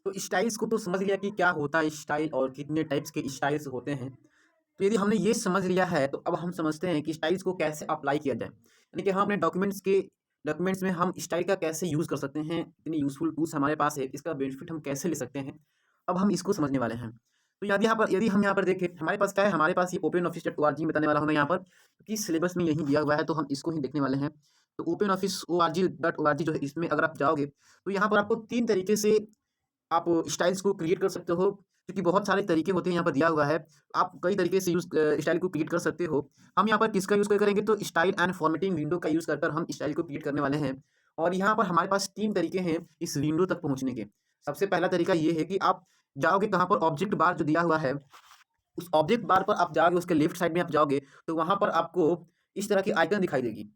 तो स्टाइल्स को तो समझ लिया कि क्या होता है स्टाइल और कितने टाइप्स के स्टाइल्स होते हैं। तो यदि हमने ये समझ लिया है तो अब हम समझते हैं कि स्टाइल्स को कैसे अप्लाई किया जाए। यानी कि हम अपने डॉक्यूमेंट्स में हम स्टाइल का कैसे यूज़ कर सकते हैं, इतनी यूज़फुल टूल्स हमारे पास है, इसका बेनिफिट हम कैसे ले सकते हैं, अब हम इसको समझने वाले हैं। तो यदि हम यहाँ पर देखें, हमारे पास क्या है, हमारे पास ये ओपन ऑफिस डॉट ओ बताने वाला हूँ मैं यहाँ पर, क्योंकि सिलेबस में यही दिया हुआ है तो हम इसको ही देखने वाले हैं। तो ओपन ऑफिस ओ जो है, इसमें अगर आप जाओगे तो यहाँ पर आपको 3 तरीके से आप स्टाइल्स को क्रिएट कर सकते हो, क्योंकि बहुत सारे तरीके होते हैं यहाँ पर दिया हुआ है। आप कई तरीके से स्टाइल को क्रिएट कर सकते हो। हम यहाँ पर किसका यूज़ करेंगे, तो स्टाइल एंड फॉर्मेटिंग विंडो का यूज़ कर कर हम स्टाइल को क्रिएट करने वाले हैं। और यहाँ पर हमारे पास 3 तरीके हैं इस विंडो तक पहुँचने के। सबसे पहला तरीका ये है कि आप जाओगे कहाँ पर, ऑब्जेक्ट बार जो दिया हुआ है, उस ऑब्जेक्ट बार पर आप जाओगे, उसके लेफ्ट साइड में आप जाओगे तो वहाँ पर आपको इस तरह की आइकन दिखाई देगी।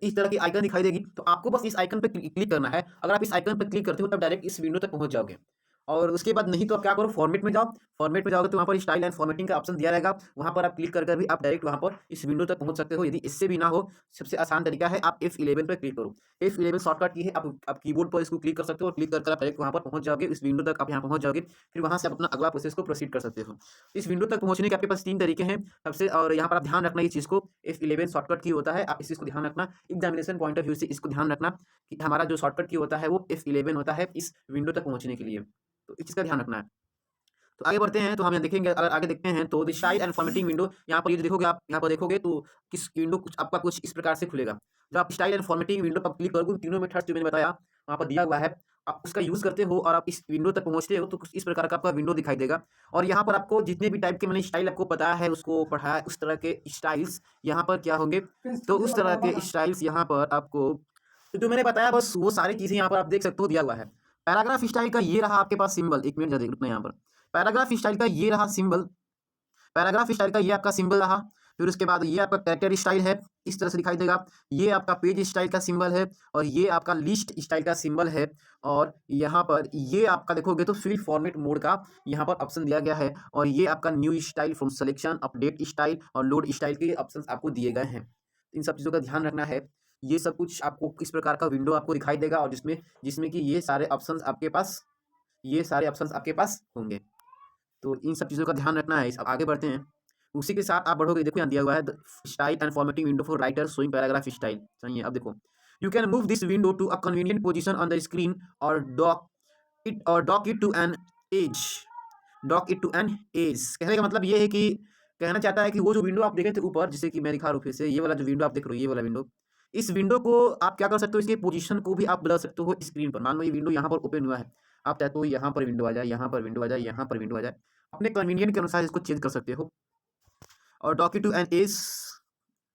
इस तरह की आइकन दिखाई देगी, तो आपको बस इस आइकन पे क्लिक करना है। अगर आप इस आइकन पे क्लिक करते हो तब डायरेक्ट इस विंडो तक पहुँच जाओगे। और उसके बाद नहीं तो आप क्या करो, फॉर्मेट में जाओ। फॉर्मेट में जाओगे तो वहाँ पर स्टाइल एंड फॉर्मेटिंग का ऑप्शन दिया रहेगा, वहाँ पर आप क्लिक कर कर भी आप डायरेक्ट वहाँ पर इस विंडो तक पहुँच सकते हो। यदि इससे भी ना हो, सबसे आसान तरीका है, आप F11 पे क्लिक करो। F11 शॉर्टकट की है, आप कीबोर्ड पर इसको क्लिक कर सकते हो और क्लिक कर आप डायरेक्ट वहाँ पर पहुँच जाओगे, इस विंडो तक आप यहाँ पहुँच जाओगे। फिर वहाँ से आप अपना अगला प्रोसेस को प्रोसीड कर सकते हो। इस विंडो तक पहुँचने के आपके पास 3 तरीके हैं सबसे, और यहाँ पर आप ध्यान रखना, ये चीज़ को F11 शॉर्टकट की होता है, आप इस चीज़ को ध्यान रखना। एग्जामिनेशन पॉइंट ऑफ व्यू से इसको ध्यान रखना कि हमारा जो शॉर्टकट की होता है वो F11 होता है इस विंडो तक पहुँचने के लिए। तो इस चीज़ का ध्यान रखना है। तो आगे बढ़ते हैं, तो हम यहाँ देखेंगे, अगर आगे देखते हैं तो स्टाइल एंड फॉर्मेटिंग विंडो, यहाँ पर ये जो देखोगे, आप यहाँ पर देखोगे तो किस विंडो कुछ आपका कुछ इस प्रकार से खुलेगा। जब आप स्टाइल एंड फॉर्मेटिंग विंडो पर क्लिक करोगे, तीनों मेथड्स जो मैंने बताया वहाँ पर दिया हुआ है, आप उसका यूज़ करते हो और आप इस विंडो तक पहुँचते हो तो कुछ इस प्रकार का आपका विंडो दिखाई देगा। और यहाँ पर आपको जितने भी टाइप के मैंने स्टाइल आपको बताया है, उसको पढ़ाया है, उस तरह के स्टाइल्स यहाँ पर क्या होंगे, तो उस तरह के स्टाइल्स यहाँ पर आपको, तो जो मैंने बताया बस वो सारी चीज़ें यहाँ पर आप देख सकते हो दिया हुआ है। पैराग्राफ स्टाइल का ये रहा आपके पास सिंबल, एक मिनट ज़रा देख रुकना यहाँ पर। पैराग्राफ स्टाइल का ये रहा सिंबल, पैराग्राफ स्टाइल का ये आपका सिंबल रहा। फिर उसके बाद ये आपका कैरेक्टर स्टाइल है, इस तरह से दिखाई देगा। ये आपका पेज स्टाइल का सिंबल है, और ये आपका लिस्ट स्टाइल का सिंबल है। और यहाँ पर ये आपका देखोगे तो फिल फॉर्मेट मोड का यहाँ पर ऑप्शन दिया गया है, और ये आपका new style from selection, update style और लोड स्टाइल के ऑप्शन आपको दिए गए हैं। इन सब चीज़ों का ध्यान रखना है। ये सब कुछ आपको किस प्रकार का विंडो आपको दिखाई देगा, और जिसमें जिसमें कि ये सारे ऑप्शंस आपके पास होंगे। तो इन सब चीज़ों का ध्यान रखना है। अब आगे बढ़ते हैं, उसी के साथ आप बढ़ोगे, देखो यहाँ दिया हुआ है style and formatting window for writer showing paragraph style. सही है। अब देखो, you can move this window to a convenient position on the screen और dock it to an edge. Dock it to an edge कहने का मतलब ये है कि, कहना चाहता है कि वो जो विंडो आप देख रहे थे ऊपर, जिसे कि मैं दिखा रहा हूँ फिर से, ये वाला जो विंडो आप देख रहे हो, ये वाला विंडो, इस विंडो को आप क्या कर सकते हो, इसकी पोजीशन को भी आप बदल सकते हो स्क्रीन पर। मान लो ये विंडो यहाँ पर ओपन हुआ है, आप चाहते हो यहाँ पर विंडो आ जाए, यहाँ पर विंडो आ जाए, यहाँ पर विंडो आ जाए, अपने कन्वीनियंट के अनुसार इसको चेंज कर सकते हो। और dock it to an edge,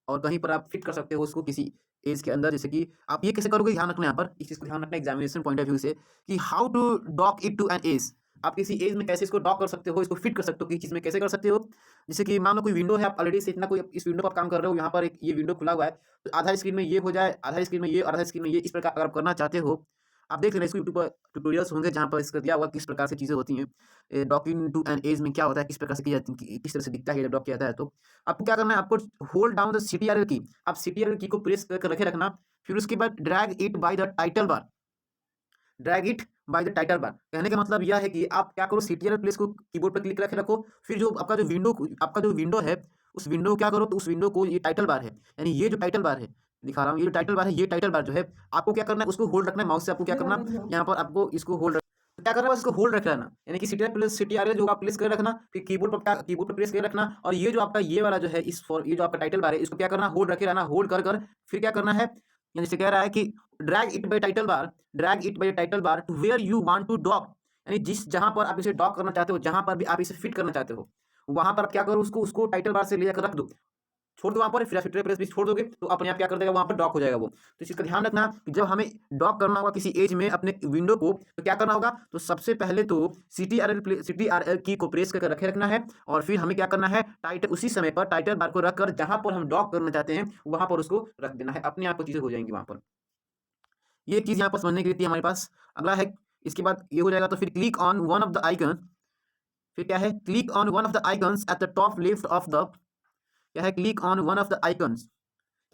और कहीं पर आप फिट कर सकते हो उसको किसी एज के अंदर। जैसे कि आप ये कैसे करोगे, ध्यान रखना यहाँ पर, इस चीज़ को ध्यान रखना एग्जामिनेशन पॉइंट ऑफ व्यू से, कि how to dock it to an edge. आप किसी एज में कैसे इसको डॉक कर सकते हो, इसको फिट कर सकते हो, किसी चीज़ में कैसे कर सकते हो। जैसे कि मान लो कोई विंडो है, आप ऑलरेडी से इतना कोई इस विंडो पर आप काम कर रहे हो, यहाँ पर एक ये विंडो खुला हुआ है, तो आधा स्क्रीन में ये हो जाए, आधा स्क्रीन में ये, आधा स्क्रीन में ये, इस प्रकार अगर आप करना चाहते हो, आप देख लेना, इसको यूट्यूब पर ट्यूटोरियल्स होंगे जहाँ पर इसका दिया हुआ किस प्रकार से चीज़ें होती हैं। डॉकिंग टू एन एज में क्या होता है, किस प्रकार से की जाती है, किस तरह से दिखता है जब डॉक किया जाता है। तो आपको क्या करना है, आपको होल्ड डाउन द CTRL की, आप CTRL की को प्रेस कर रखे रखना। फिर उसके बाद drag it by the title bar, drag it by the title bar कहने का मतलब यह है कि आप क्या करो, CTRL प्लेस को कीबोर्ड पर क्लिक रखे रखो। फिर जो आपका जो विंडो है, उस विंडो को क्या करो, तो उस विंडो को, ये टाइटल बार है, यानी ये जो टाइटल बार है, दिखा रहा हूँ, ये जो टाइटल बार है, ये टाइटल बार जो है, आपको क्या करना है, उसको होल्ड रखना है माउस से। आपको क्या करना, यहाँ पर आपको इसको होल्ड, तो क्या करना है, बस इसको होल्ड रख लेना, यानी कि CTRL जो आप प्लेस कर रखना, फिर कीबोर्ड पर प्रेस कर रखना। और ये जो आपका ये वाला जो है, ये जो आपका टाइटल बार है, इसको क्या करना, होल्ड रखे रहना, होल्ड कर कर फिर क्या करना है, यानी से कह रहा है कि drag it by title bar to where you want to dock, यानी जिस जहां पर आप इसे डॉक करना चाहते हो, जहां पर भी आप इसे फिट करना चाहते हो, वहां पर आप क्या करो, उसको उसको टाइटल बार से ले जाकर रख दो, छोड़ दो वहां पर। फिर आप प्रेस भी छोड़ दोगे तो अपने आप क्या कर देगा, वहां पर डॉक हो जाएगा वो। तो इस चीज का ध्यान रखना कि जब हमें डॉक करना होगा किसी एज में अपने विंडो को, तो क्या करना होगा, तो सबसे पहले तो CTRL की को प्रेस करके रखे रखना है, और फिर हमें क्या करना है, उसी समय पर टाइटल बार को रखकर जहां पर हम डॉक करना चाहते हैं वहां पर उसको रख देना है, अपने आप को चीजें हो जाएंगी वहां पर। ये चीज़ यहाँ पर समझने की थी हमारे पास। अगला है, इसके बाद ये हो जाएगा तो फिर click on one of the icon, फिर क्या है, click on one of the icons at the top left of the, क्या है, click on one of the icons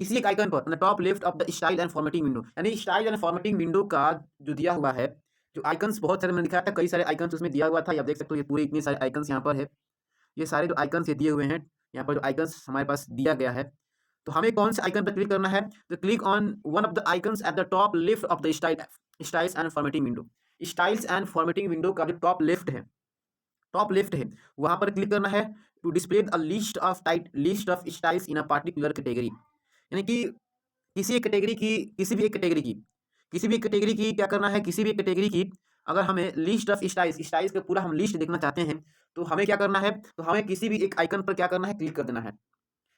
किसी एक आइकन पर top left of the style and formatting window, यानी style and formatting window का जो दिया हुआ है, जो आइकन्स बहुत सारे मैंने दिखाया था, कई सारे आइकन्स उसमें दिया हुआ था। ये आप देख सकते हो, ये पूरे इतने सारे आइकन्स यहाँ पर है। ये सारे जो आइकन्स ये दिए हुए हैं, यहाँ पर जो आइकन्स हमारे पास दिया गया है, तो हमें कौन से आइकन पर क्लिक करना है? तो click on one of the icons at the top left of the styles and formatting window. Styles and formatting window का जो टॉप लेफ्ट है, वहां पर क्लिक करना है to display a list of styles in a particular category, यानी कि किसी एक कैटेगरी की किसी भी एक कैटेगरी की क्या करना है, किसी भी एक कैटेगरी की अगर हमें लिस्ट ऑफ स्टाइल्स का पूरा हम लिस्ट देखना चाहते हैं, तो हमें क्या करना है, तो हमें किसी भी एक आइकन पर क्या करना है, क्लिक कर देना है।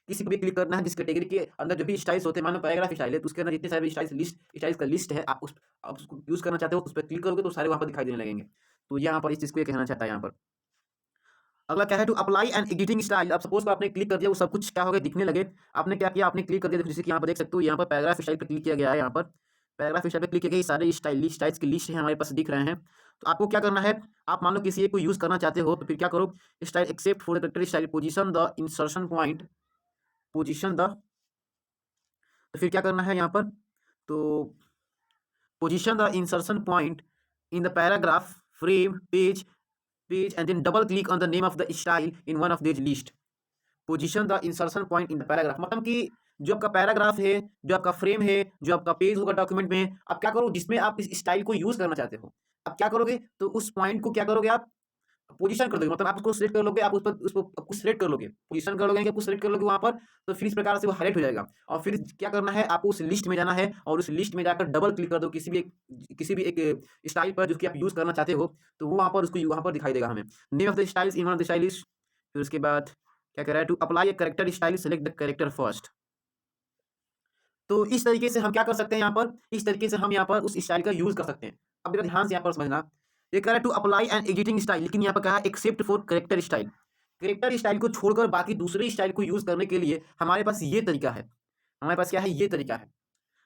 किसी को भी क्लिक करना है जिस कैटेगरी के अंदर जो भी स्टाइल्स होते हैं, मान लो पैराग्राफ स्टाइल है, तो उसके अंदर जितने सारे स्टाइल्स का लिस्ट है, आप उसको यूज करना चाहते हो, उस पर क्लिक करोगे तो सारे वहां पर दिखाई देने लगेंगे। तो यहाँ पर इस चीज को ये कहना चाहता है यहाँ पर। अगला क्या है, to apply and editing style. अब सपोज को आपने क्लिक कर दिया, वो सब कुछ क्या हो गया, दिखने लगे। आपने क्या किया, आपने क्लिक कर दिया, जैसे कि यहाँ पर देख सकते हो, यहाँ पर पैराग्राफ स्टाइल पर क्लिक किया गया है। यहाँ पर पैराग्राफ स्टाइल पर क्लिक किया गया, सारे स्टाइल्स की लिस्ट है हमारे पास दिख रहे हैं। तो आपको क्या करना है, आप मान लो किसी एक को यूज करना चाहते हो, तो फिर क्या करो, style except for the character style position the insertion point, position the, तो फिर क्या करना है यहाँ पर, तो position the insertion point in the paragraph frame page and then double click on the name of the style in one of this list. Position the insertion point in the paragraph, मतलब कि जो आपका paragraph है, जो आपका frame है, जो आपका पेज होगा डॉक्यूमेंट में, आप क्या करो, जिसमें आप इस स्टाइल को यूज करना चाहते हो, आप क्या करोगे, तो उस पॉइंट को क्या करोगे, आप पोजीशन कर दोगे, मतलब आप उसको सिलेक्ट कर लोगे, आप उस पर उसको सिलेक्ट कर लोगे, पोजीशन कर लोगे, आपको सिलेक्ट कर लोगे वहां पर, तो फिर इस प्रकार से वो हाईलाइट हो जाएगा। और फिर क्या करना है, आपको उस लिस्ट में जाना है और उस लिस्ट में जाकर डबल क्लिक कर दो किसी भी एक स्टाइल पर जो कि आप यूज करना चाहते हो, तो वो वहां पर उसको वहां पर दिखाई देगा हमें, name of the styles in one of the stylish. फिर उसके बाद क्या कह रहा है, to apply a character style select the character first. तो इस तरीके से हम क्या कर सकते हैं, यहाँ पर इस तरीके से हम यहाँ पर उस स्टाइल का यूज कर सकते हैं। अब जरा ध्यान से यहाँ पर समझना, ये कह रहा है to apply an editing style, लेकिन यहाँ पर कहा है except for character style. Character style को छोड़कर बाकी दूसरे स्टाइल को यूज करने के लिए हमारे पास ये तरीका है, हमारे पास क्या है, ये तरीका है।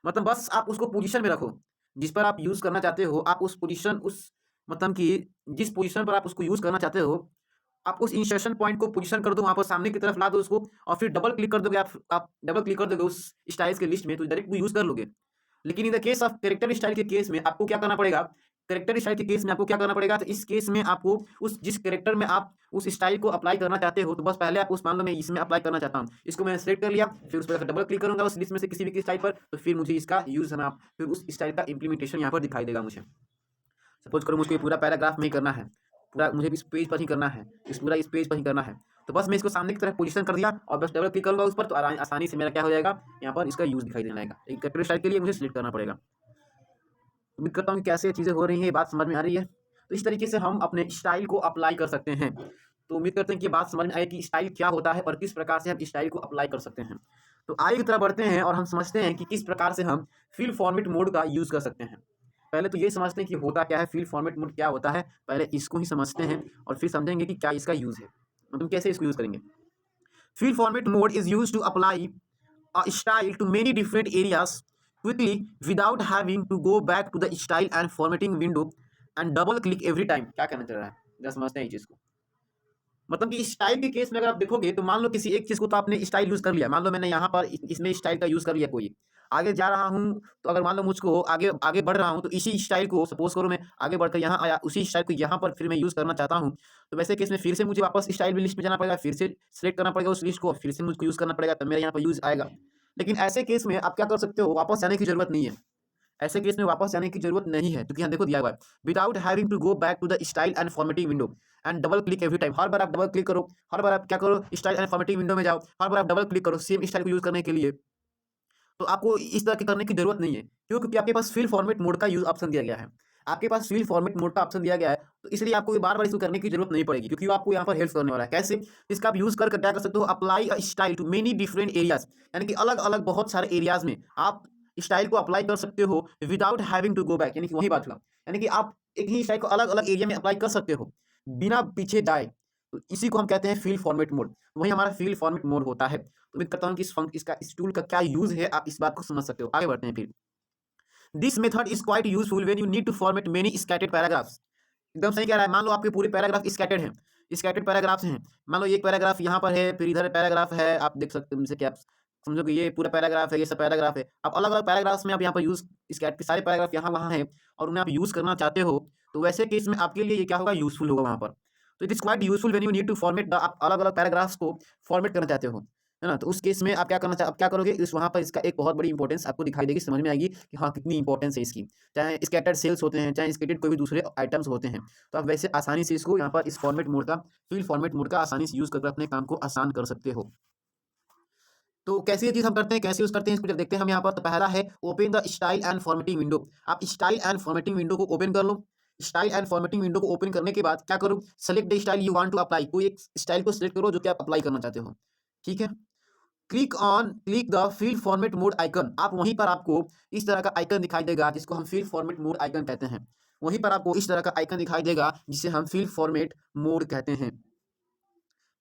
मतलब बस आप उसको पोजीशन में रखो, जिस पर आप यूज करना चाहते हो, आप उस पोजीशन उस मतलब कि जिस पोजीशन पर आप उसको यूज करना चाहते हो, आप उस इंसर्शन पॉइंट को पोजीशन कर दो, वहां पर सामने की तरफ ला दो उसको, और फिर डबल क्लिक कर दोगे, आप डबल क्लिक कर दोगे उस स्टाइल्स के लिस्ट में, तो डायरेक्ट वो यूज कर लोगे। लेकिन in the case of character style के केस में आपको क्या करना पड़ेगा, कैरेक्टर स्टाइल के केस में आपको क्या करना पड़ेगा, तो इस केस में आपको उस जिस कैरेक्टर में आप उस स्टाइल को अप्लाई करना चाहते हो, तो बस पहले आप उस, मान लो मैं इसमें अप्लाई करना चाहता हूँ, इसको मैंने सेलेक्ट कर लिया, फिर उस पर डबल क्लिक करूंगा उस लिस्ट में से किसी भी स्टाइल पर, तो फिर मुझे इसका यूज है, फिर उस स्टाइल का इंप्लीमेंटेशन यहाँ पर दिखाई देगा मुझे। सपोज करो मुझको ये पूरा पैराग्राफ में ही करना है, पूरा मुझे इस पेज पर ही करना है, इस पेज पर ही करना है, तो बस मैं इसको सामने की तरफ पोजीशन कर दिया और बस डबल क्लिक करूंगा उस पर, तो आसानी से मेरा क्या हो जाएगा, यहाँ पर इसका यूज दिखाई देने लगेगा। एक कैरेक्टर स्टाइल के लिए मुझे सिलेक्ट करना पड़ेगा। उम्मीद करता हूँ कि कैसे चीज़ें हो रही हैं, ये बात समझ में आ रही है। तो इस तरीके से हम अपने स्टाइल को अप्लाई कर सकते हैं। तो उम्मीद करते हैं कि ये बात समझ में आई कि स्टाइल क्या होता है और किस प्रकार से हम स्टाइल को अप्लाई कर सकते हैं। तो आगे की तरफ बढ़ते हैं और हम समझते हैं कि किस प्रकार से हम फिल फॉर्मेट मोड का यूज़ कर सकते हैं। पहले तो ये समझते हैं कि होता क्या है, फिल फॉर्मेट मोड क्या होता है, पहले इसको ही समझते हैं और फिर समझेंगे कि क्या इसका यूज़ है, मतलब कैसे इसको यूज़ करेंगे। Fill format mode is used to apply a style to many different areas quickly without having to go back to the style and formatting window and double click every time। क्या कहना चाह रहा है, जरा समझते हैं इस चीज को। मतलब कि स्टाइल के केस में अगर आप देखोगे, तो मान लो किसी एक चीज को तो आपने स्टाइल यूज कर लिया, मान लो मैंने यहाँ पर इसमें स्टाइल का यूज कर लिया, कोई आगे जा रहा हूँ, तो अगर मान लो मुझको आगे आगे बढ़ रहा हूँ, तो इसी स्टाइल को सपोज करो मैं आगे बढ़कर यहाँ आया, उसी स्टाइल को यहाँ पर फिर मैं यूज करना चाहता हूँ, तो वैसे केस में फिर से मुझे वापस स्टाइल लिस्ट में जाना पड़ेगा, फिर से सिलेक्ट करना पड़ेगा उस लिस्ट को, फिर से मुझको यूज करना पड़ेगा, तब मेरे यहाँ पर यूज आएगा। लेकिन ऐसे केस में आप क्या कर सकते हो, वापस जाने की जरूरत नहीं है, ऐसे केस में वापस जाने की जरूरत नहीं है, क्योंकि यहाँ देखो दिया हुआ है without having to go back to the style and formatting window and double click every time. हर बार आप डबल क्लिक करो, हर बार आप क्या करो, स्टाइल एंड फॉर्मेटिंग विंडो में जाओ, हर बार आप डबल क्लिक करो सेम स्टाइल को यूज करने के लिए, तो आपको इस तरह के करने की जरूरत नहीं है। क्यों? क्योंकि आपके पास फिल फॉर्मेट मोड का यूज ऑप्शन दिया गया है, आपके पास फिल फॉर्मेट मोड का ऑप्शन दिया गया है, तो इसलिए आपको बार बार इसको करने की जरूरत नहीं पड़ेगी, क्योंकि वो आपको यहाँ पर हेल्प करने वाला है। कैसे? इसका आप यूज करके क्या कर सकते हो, apply a style to many different areas, यानी कि अलग अलग बहुत सारे एरियाज में आप स्टाइल को अप्लाई कर सकते हो without having to go back, यानी कि वही बात हुआ, यानी कि आप एक ही स्टाइल को अलग अलग एरिया में अप्लाई कर सकते हो बिना पीछे जाए, तो इसी को हम कहते हैं फील फॉर्मेट मोड। वही हमारा फील फॉर्मेट मोड होता है। तो उम्मीद करता हूँ कि इस टूल का क्या यूज है, आप इस बात को समझ सकते हो। आगे बढ़ते हैं फिर। This method is quite useful when you need to format many scattered paragraphs. एकदम सही कह रहा है। मान लो आपके पूरे पैराग्राफ स्कैटर्ड हैं, स्कैटर्ड पैराग्राफ्स हैं। मान लो एक पैराग्राफ यहाँ पर है, फिर इधर पैराग्राफ है, आप देख सकते हो जैसे कि आप समझो कि ये पूरा पैराग्राफ है, ये सब पैराग्राफ है। आप अलग-अलग पैराग्राफ्स में आप यहाँ पर यूज़ इसके के सारे पैराग्राफ यहाँ-वहाँ हैं और उन्हें आप यूज़ करना चाहते हो, तो वैसे केस में आपके लिए ये क्या होगा, यूज़फुल होगा वहाँ पर। तो it is quite useful when you need to format the आप अलग-अलग पैराग्राफ्स को फॉर्मेट करना चाहते हो, है ना? तो उस केस में आप क्या करोगे, इस वहाँ पर इसका एक बहुत बड़ी इंपॉर्टेंस आपको दिखाई देगी, समझ में आएगी कि हाँ, कितनी इंपॉर्टेंस है इसकी। चाहे स्कैटर्ड सेल्स होते हैं, चाहे स्कैटर्ड कोई भी दूसरे आइटम्स होते हैं, तो आप वैसे आसानी से इसको यहाँ पर इस फॉर्मेट मोड का, फील्ड फॉर्मेट मोड का आसानी से यूज़ करके अपने काम को आसान कर सकते हो। तो कैसे ये चीज़ हम करते हैं, कैसे यूज़ करते हैं, इसको जब देखते हैं हम यहाँ पर। तो पहला है open the style and formatting window. आप स्टाइल एंड फॉर्मेटिंग विंडो को ओपन कर लो। स्टाइल एंड फॉर्मेटिंग विंडो को ओपन करने के बाद क्या करो, select the style you want to apply. कोई एक स्टाइल को सिलेक्ट करो जो कि आप अप्लाई करना चाहते हो, ठीक है। Click the field format mode icon. आप वहीं पर आपको इस तरह का आइकन दिखाई देगा जिसको हम फील्ड फॉर्मेट मोड आइकन कहते हैं। वहीं पर आपको इस तरह का आइकन दिखाई देगा जिसे हम फील्ड फॉर्मेट मोड कहते हैं।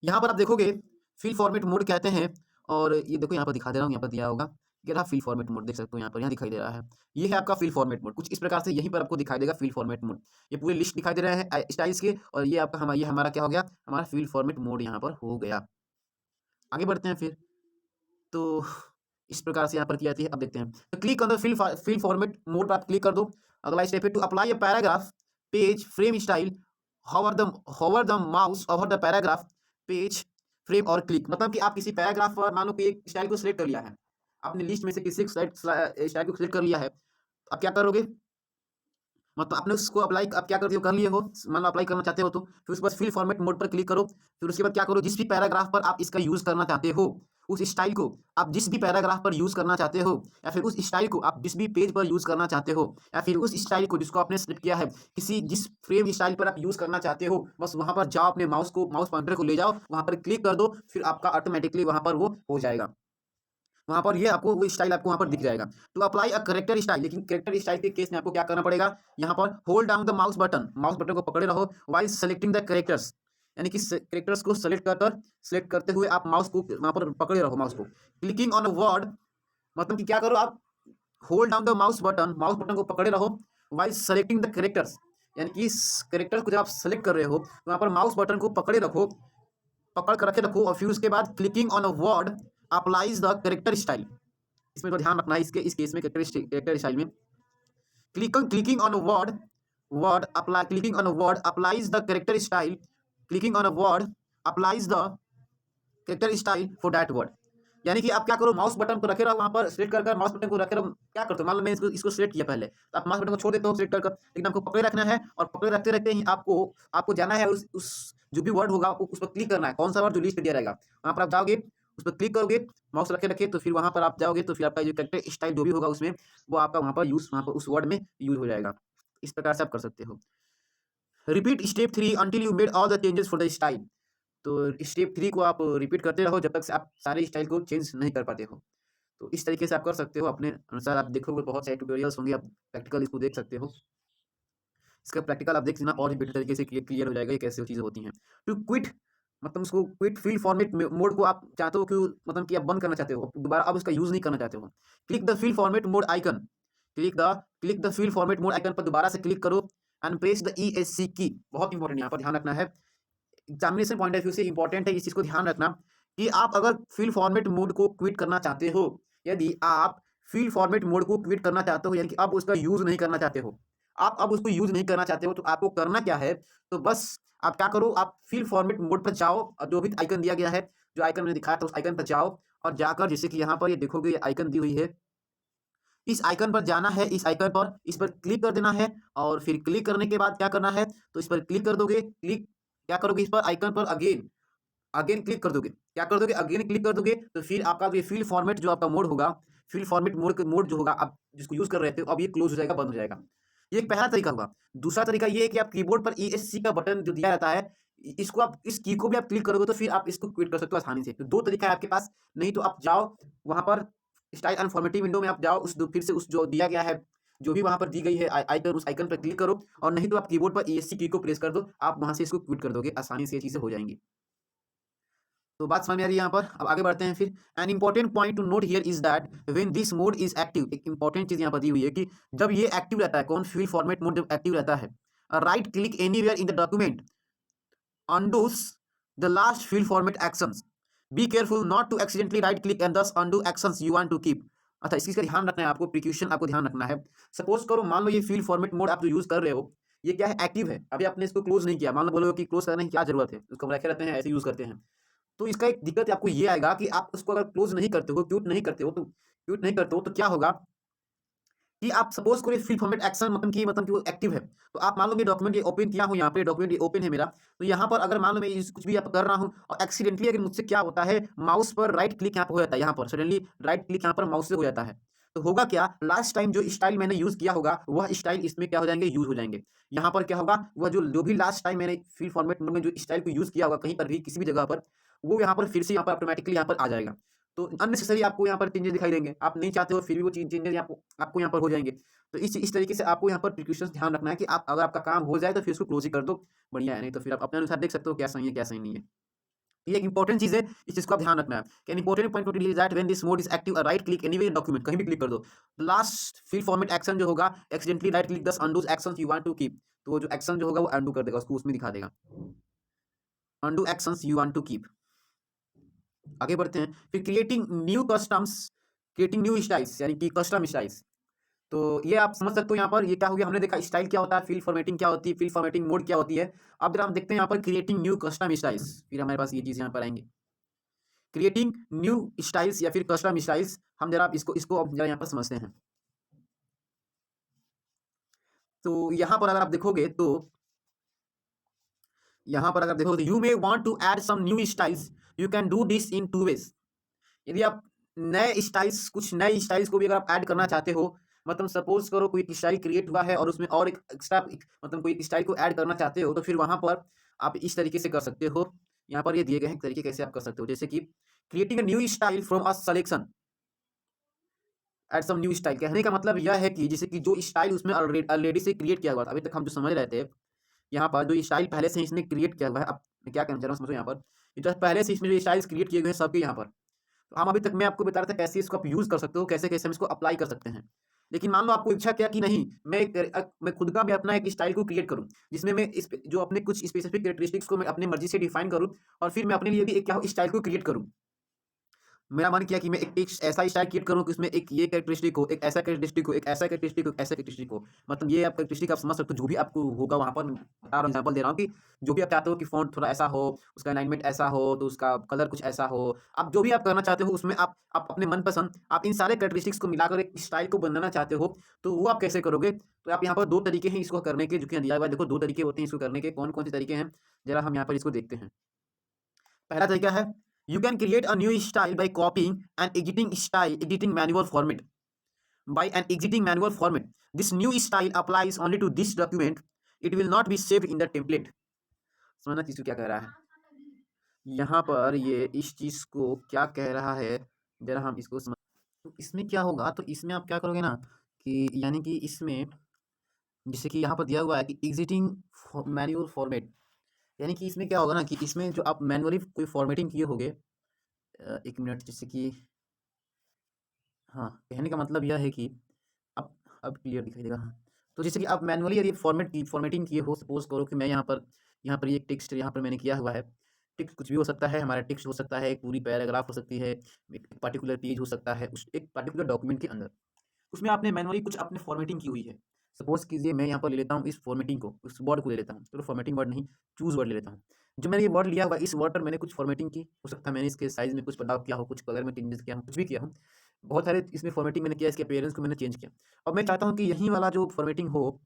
यहाँ पर आप देखोगे फील्ड फॉर्मेट मोड कहते हैं और ये देखो यहाँ पर दिखा दे रहा हूँ, यहाँ पर दिया होगा, ये रहा फील्ड फॉर्मेट मोड, देख सकते हो यहाँ पर, यहाँ दिखाई दे रहा है। ये है आपका फील्ड फॉर्मेट मोड, कुछ इस प्रकार से यहीं पर आपको दिखाई देगा फील्ड फॉर्मेट मोड। ये पूरी लिस्ट दिखाई दे रहे हैं स्टाइल्स के और ये आपका ये हमारा क्या हो गया, हमारा फील्ड फॉर्मेट मोड यहाँ पर हो गया। आगे बढ़ते हैं फिर। तो इस प्रकार से यहाँ पर की जाती है। अब देखते हैं, तो click on the field format mode पर आप क्लिक कर दो। अगला स्टेप है to apply a paragraph page frame style, hover the mouse over the paragraph page frame और क्लिक। मतलब कि आप किसी पैराग्राफ पर मान लो कि एक स्टाइल को सिलेक्ट कर लिया है, आपने लिस्ट में से किसी स्टाइल को सिलेक्ट कर लिया है, अब क्या करोगे, मतलब आपने उसको अप्लाई आप क्या करते हो, कर लिए हो, मान लो अप्लाई करना चाहते हो, तो फिर उसके बाद फिल फॉर्मेट मोड पर क्लिक करो। फिर उसके बाद क्या करो, जिस भी पैराग्राफ पर आप इसका यूज़ करना चाहते हो, उस स्टाइल को आप जिस भी पैराग्राफ पर यूज़ करना चाहते हो, या फिर उस स्टाइल को आप जिस भी पेज पर यूज़ करना चाहते हो, या फिर उस स्टाइल को जिसको आपने सेलेक्ट किया है, किसी जिस फ्रेम स्टाइल पर आप यूज़ करना चाहते हो, बस वहाँ पर जाओ, अपने माउस पॉइंटर को ले जाओ, वहाँ पर क्लिक कर दो, फिर आपका ऑटोमेटिकली वहाँ पर वो हो जाएगा। वहाँ पर ये आपको वो स्टाइल आपको वहाँ पर दिख जाएगा। To apply a character style, लेकिन करेक्टर स्टाइल के केस में आपको क्या करना पड़ेगा, यहाँ पर hold down the mouse button को पकड़े रहो व्हाइल सेलेक्टिंग द करेक्टर्स, यानी कि करेक्टर्स को सेलेक्ट करते हुए आप माउस को वहाँ पर पकड़े रहो माउस को। क्लिकिंग ऑन अ वर्ड, मतलब कि क्या करो आप, hold down the mouse button को पकड़े रहो व्हाइल सेलेक्टिंग द करेक्टर्स, यानी कि इस करेक्टर्स को जब आप सेलेक्ट कर रहे हो तो वहाँ पर माउस बटन को पकड़े रखो, पकड़ कर रखे रखो, और फिर उसके बाद clicking on a word applies the character style. इसमें तो ध्यान रखना है, इस केस में करेक्टर स्टाइल में clicking on word apply clicking on word applies the character style, clicking on word applies the character style for that word. यानी कि आप क्या करो, माउस बटन को रखे रहो, वहाँ पर सिलेक्ट कर माउस बटन को रखे रहो। क्या करते हो, मान लो मैं इसको सिलेक्ट किया पहले, तो आप माउस बटन को छोड़ देते हो सिलेक्ट कर, लेकिन आपको पकड़े रखना है, और पकड़े रखते रखते ही आपको जाना है उस जो भी वर्ड होगा आपको उस पर क्लिक करना है, कौन सा वर्ड जो लिस्ट पे दिया रहेगा, वहाँ पर आप जाओगे, उस पर क्लिक करोगे, माउस रखे रखे, तो फिर वहाँ पर आप जाओगे, तो फिर आपका जो करेक्टर स्टाइल जो भी होगा उसमें, वो आपका वहाँ पर उस वर्ड में यूज हो जाएगा। इस प्रकार से आप कर सकते हो। Repeat step 3 until you made all the changes for the style. तो स्टेप 3 को आप रिपीट करते रहो जब तक से आप सारे स्टाइल को चेंज नहीं कर पाते हो। तो इस तरीके से आप कर सकते हो, अपने अनुसार आप देखोगे बहुत सारे ट्यूटोरियल्स होंगे, आप प्रैक्टिकल इसको देख सकते हो। इसका प्रैक्टिकल आप देख लेना और भी बेटर तरीके से क्लियर हो जाएगा ये कैसे चीज़ें होती हैं। टू क्विट, मतलब उसको क्विट फील्ड फॉर्मेट मोड को आप चाहते हो कि मतलब कि आप बंद करना चाहते हो, दोबारा आप उसका यूज़ नहीं करना चाहते हो। Click the field format mode icon, click the field format mode icon पर दोबारा से क्लिक करो एंड प्रेस द ESC की। बहुत इंपॉर्टेंट यहाँ पर ध्यान रखना है, एग्जामिनेशन पॉइंट ऑफ व्यू से इंपॉर्टेंट है, इस चीज़ को ध्यान रखना कि आप अगर फील्ड फॉर्मेट मोड को क्विट करना चाहते हो, यदि आप फील्ड फॉर्मेट मोड को क्विट करना चाहते हो, यानी कि अब उसका यूज़ नहीं करना चाहते हो, आप अब उसको यूज़ नहीं करना चाहते हो, तो आपको करना क्या है, तो बस आप क्या करो, आप फील्ड फॉर्मेट मोड पर जाओ और जो भी आइकन दिया गया है, जो आइकन मैंने दिखाया था उस आइकन पर जाओ, और जाकर जैसे कि यहाँ पर ये देखोगे ये आइकन दी हुई है, इस आइकन पर जाना है, इस आइकन पर इस पर क्लिक कर देना है, और फिर क्लिक करने के बाद क्या करना है, तो इस पर क्लिक कर दोगे, क्या करोगे, इस पर आइकन पर अगेन क्लिक कर दोगे, क्या कर दोगे, अगेन क्लिक कर दोगे, तो फिर आपका ये फील्ड फॉर्मेट जो आपका मोड होगा, फील्ड फॉर्मेट मोड जो होगा आप जिसको यूज कर रहे थे, अब ये क्लोज हो जाएगा, बंद हो जाएगा। ये एक पहला तरीका होगा। दूसरा तरीका ये है कि आप कीबोर्ड पर ESC का बटन जो दिया रहता है, इसको आप इस की को भी आप क्लिक करोगे तो फिर आप इसको क्विट कर सकते हो आसानी से। तो दो तरीका है आपके पास, नहीं तो आप जाओ वहां पर स्टाइल एंड फॉर्मेटिंग विंडो में आप जाओ, फिर से उस जो दिया गया है, जो भी वहां पर दी गई है आइकन, उस आइकन पर क्लिक करो, और नहीं तो आप कीबोर्ड पर ESC की को प्रेस कर दो, आप वहां से इसको क्विट कर दोगे, आसानी से ये चीजें हो जाएंगी। तो बात समझ में आ रही है यहाँ पर। अब आगे बढ़ते हैं फिर। An important point two note here is that when this mode is active, एक इंपॉर्टेंट चीज यहाँ पर दी हुई है कि जब ये एक्टिव रहता है, कौन, फील्ड फॉर्मेट मोड जब एक्टिव रहता है, right click anywhere in the document undoes the last field format actions। Be careful not to accidentally right click and thus undo actions you want to keep. अच्छा, इस चीज का ध्यान रखना है आपको, प्रिकॉशन आपको ध्यान रखना है। सपोज करो, मान लो ये फील्ड फॉर्मेट मोड आप जो यूज कर रहे हो, ये क्या है, एक्टिव है, अभी आपने इसको क्लोज नहीं किया। मान लो बोलो कि क्लोज करने की क्या जरूरत है, उसको हम रखे रहते हैं, ऐसे यूज करते हैं। तो इसका एक दिक्कत आपको ये आएगा कि आप उसको अगर क्लोज नहीं करते हो, क्यूट नहीं करते हो तो क्या होगा कि आप सपोज करो फील्ड फॉर्मेट एक्शन मतलब कि वो एक्टिव है। तो आप मान लो मैं डॉक्यूमेंट ये ओपन किया हूँ, यहाँ पे डॉक्यूमेंट ये ओपन है मेरा। तो यहाँ पर अगर मान लो मैं कुछ भी आप कर रहा हूँ और एक्सीडेंटली अगर मुझसे क्या होता है, माउस पर राइट क्लिक यहाँ पर हो जाता है, यहाँ पर सडनली राइट क्लिक यहाँ पर माउस से हो जाता है, तो होगा क्या, लास्ट टाइम जो स्टाइल मैंने यूज किया होगा वह स्टाइल इसमें क्या हो जाएंगे, यूज हो जाएंगे। यहाँ पर क्या होगा, वह जो जो भी लास्ट टाइम मैंने फील्ड फॉर्मेट में जो स्टाइल को यूज किया होगा कहीं पर भी किसी भी जगह पर, वो यहाँ पर फिर से यहाँ पर ऑटोमेटिकली यहाँ पर आ जाएगा। तो अननेसेसरी आपको यहाँ पर चेंजेस दिखाई देंगे, आप नहीं चाहते हो फिर भी वो चेंजेस आपको यहाँ पर हो जाएंगे। तो इस तरीके से आपको यहाँ पर प्रिकॉशंस ध्यान रखना है कि आप अगर आपका काम हो जाए तो फिर उसको क्लोज ही कर दो, बढ़िया है, नहीं तो फिर आप अपने अनुसार देख सकते हो क्या सही है क्या सही नहीं है। ये एक इंपॉर्टेंट चीज है, इस चीज को आप ध्यान रखना है। Can important point two delete that when this mode is active right click anyway document, कहीं भी क्लिक कर दो, लास्ट फील्ड फॉर्मेट एक्शन जो होगा एक्सीडेंटली राइट क्लिक दस undo actions you want to keep, तो वो जो एक्शन जो होगा वो अनडू कर देगा, उसको उसमें दिखा देगा, undo actions you want to keep. आगे बढ़ते हैं, फिर क्रिएटिंग न्यू स्टाइल्स यानी कि कस्टम स्टाइल्स। तो ये आप समझ सकते हो, यहाँ पर ये क्या हो गया, हमने देखा स्टाइल क्या होता है, फील्ड फॉर्मेटिंग क्या होती है, फील्ड फॉर्मेटिंग मोड क्या होती है। अब जरा हम देखते हैं यहाँ पर क्रिएटिंग न्यू कस्टम स्टाइल्स, फिर हमारे पास ये चीज यहाँ पर आएंगे, क्रिएटिंग न्यू स्टाइल्स या फिर कस्टम स्टाइल्स। हम जरा इसको इसको अब जरा यहाँ पर समझते हैं। तो यहाँ पर अगर आप देखोगे तो यहाँ पर अगर देखोगे, you may want to add some new styles, you can do this in two ways. यदि आप कुछ नए स्टाइल्स को भी अगर आप ऐड करना चाहते हो, मतलब सपोज करो कोई स्टाइल क्रिएट हुआ है और उसमें और एक एक्स्ट्रा मतलब कोई स्टाइल को ऐड करना चाहते हो, तो फिर वहां पर आप इस तरीके से कर सकते हो। यहाँ पर ये दिए गए हैं तरीके कैसे आप कर सकते हो, जैसे कि creating a new style from a selection, add some new style. कहने का मतलब यह है कि जैसे कि जो स्टाइल उसमें ऑलरेडी से क्रिएट किया हुआ था, अभी तक हम जो समझ रहे थे, यहाँ पर जो स्टाइल पहले से इसने क्रिएट किया हुआ है, अब मैं क्या कहना चाह रहा हूँ समझो, यहाँ पर जो पहले से इसमें जो स्टाइल्स क्रिएट किए हुए हैं सबके यहाँ पर, तो हम अभी तक मैं आपको बता रहा था कैसे इसको आप यूज कर सकते हो, कैसे कैसे हम इसको अप्लाई कर सकते हैं। लेकिन मान लो आपको इच्छा क्या कि नहीं, मैं खुद का भी अपना एक स्टाइल को क्रिएट करूं, जिसमें मैं जो अपने कुछ स्पेसिफिक कैरेक्टरिस्टिक्स को मैं अपनी मर्जी से डिफाइन करूं, और फिर मैं अपने लिए भी एक क्या स्टाइल को क्रिएट करूं। मेरा मन किया कि मैं एक ऐसा स्टाइल क्रिएट करूं कि उसमें एक ये कैरेक्टरिस्टिक हो, एक ऐसा कैरेक्टरिस्टिक हो, एक ऐसा कैरेक्टरिस्टिक हो, एक ऐसा कैरेक्टरिस्टिक हो। मतलब ये आप कैरेक्टरिस्टिक आप समझ सकते हो, जो भी आपको होगा वहां पर, बता रहा हूँ एग्जाम्पल दे रहा हूँ कि जो भी आप चाहते हो कि फॉन्ट थोड़ा ऐसा हो, उसका अलाइनमेंट ऐसा हो, तो उसका कलर कुछ ऐसा हो, आप जो भी आप करना चाहते हो उसमें आप अपने मनपसंद आप इन सारे कैरेक्टरिस्टिक्स को मिलाकर एक स्टाइल को बनाना चाहते हो, तो वो आप कैसे करोगे। तो आप यहाँ पर दो तरीके हैं इसको करने के, जो कि दिया हुआ है, देखो दो तरीके होते हैं इसको करने के, कौन कौन से तरीके हैं, जरा हम यहाँ पर इसको देखते हैं। पहला तरीका है, you can create a new style by copying and editing manual format by an exiting manual format. This new style applies only to this document. It will not be saved in the template. समझना चीज को क्या कह रहा है, यहाँ पर ये इस चीज को क्या कह रहा है, जरा हम इसको समझ। तो इसमें क्या होगा, तो इसमें आप क्या करोगे ना, कि यानी कि इसमें जैसे कि यहाँ पर दिया हुआ है कि एग्जिटिंग मैनुअल फॉर्मेट, यानी कि इसमें क्या होगा ना कि इसमें जो आप मैनुअली कोई फॉर्मेटिंग किए होगे, एक मिनट, जैसे कि हाँ, कहने का मतलब यह है कि अब क्लियर दिखाई देगा, हाँ। तो जैसे कि आप मैनुअली यदि फॉर्मेटिंग किए हो, सपोज करो कि मैं यहाँ पर ये टेक्स्ट यहाँ पर मैंने किया हुआ है, टेक्स्ट कुछ भी हो सकता है, हमारा टेक्स्ट हो सकता है, एक पूरी पैराग्राफ हो सकती है, एक पर्टिकुलर पेज हो सकता है, उस एक पर्टिकुलर डॉक्यूमेंट के अंदर, उसमें आपने मैनुअली कुछ आपने फॉर्मेटिंग की हुई है। सपोज कीजिए मैं यहाँ पर ले लेता हूँ इस फॉर्मेटिंग को, इस वर्ड को ले लेता हूँ, चलो फॉर्मेटिंग वर्ड नहीं, चूज वर्ड ले लेता हूँ। जो मैंने ये वर्ड लिया हुआ, इस वर्ड पर मैंने कुछ फॉर्मेटिंग की, हो सकता है मैंने इसके साइज में कुछ बदलाव किया हो, कुछ कलर में चेंजेस किया हो, कुछ भी किया हो, बहुत सारे इसमें फॉर्मेटिंग मैंने किया, इसके अपीयरेंस को मैंने चेंज किया। अब मैं चाहता हूँ कि यही वाला जो फॉर्मेटिंग हो,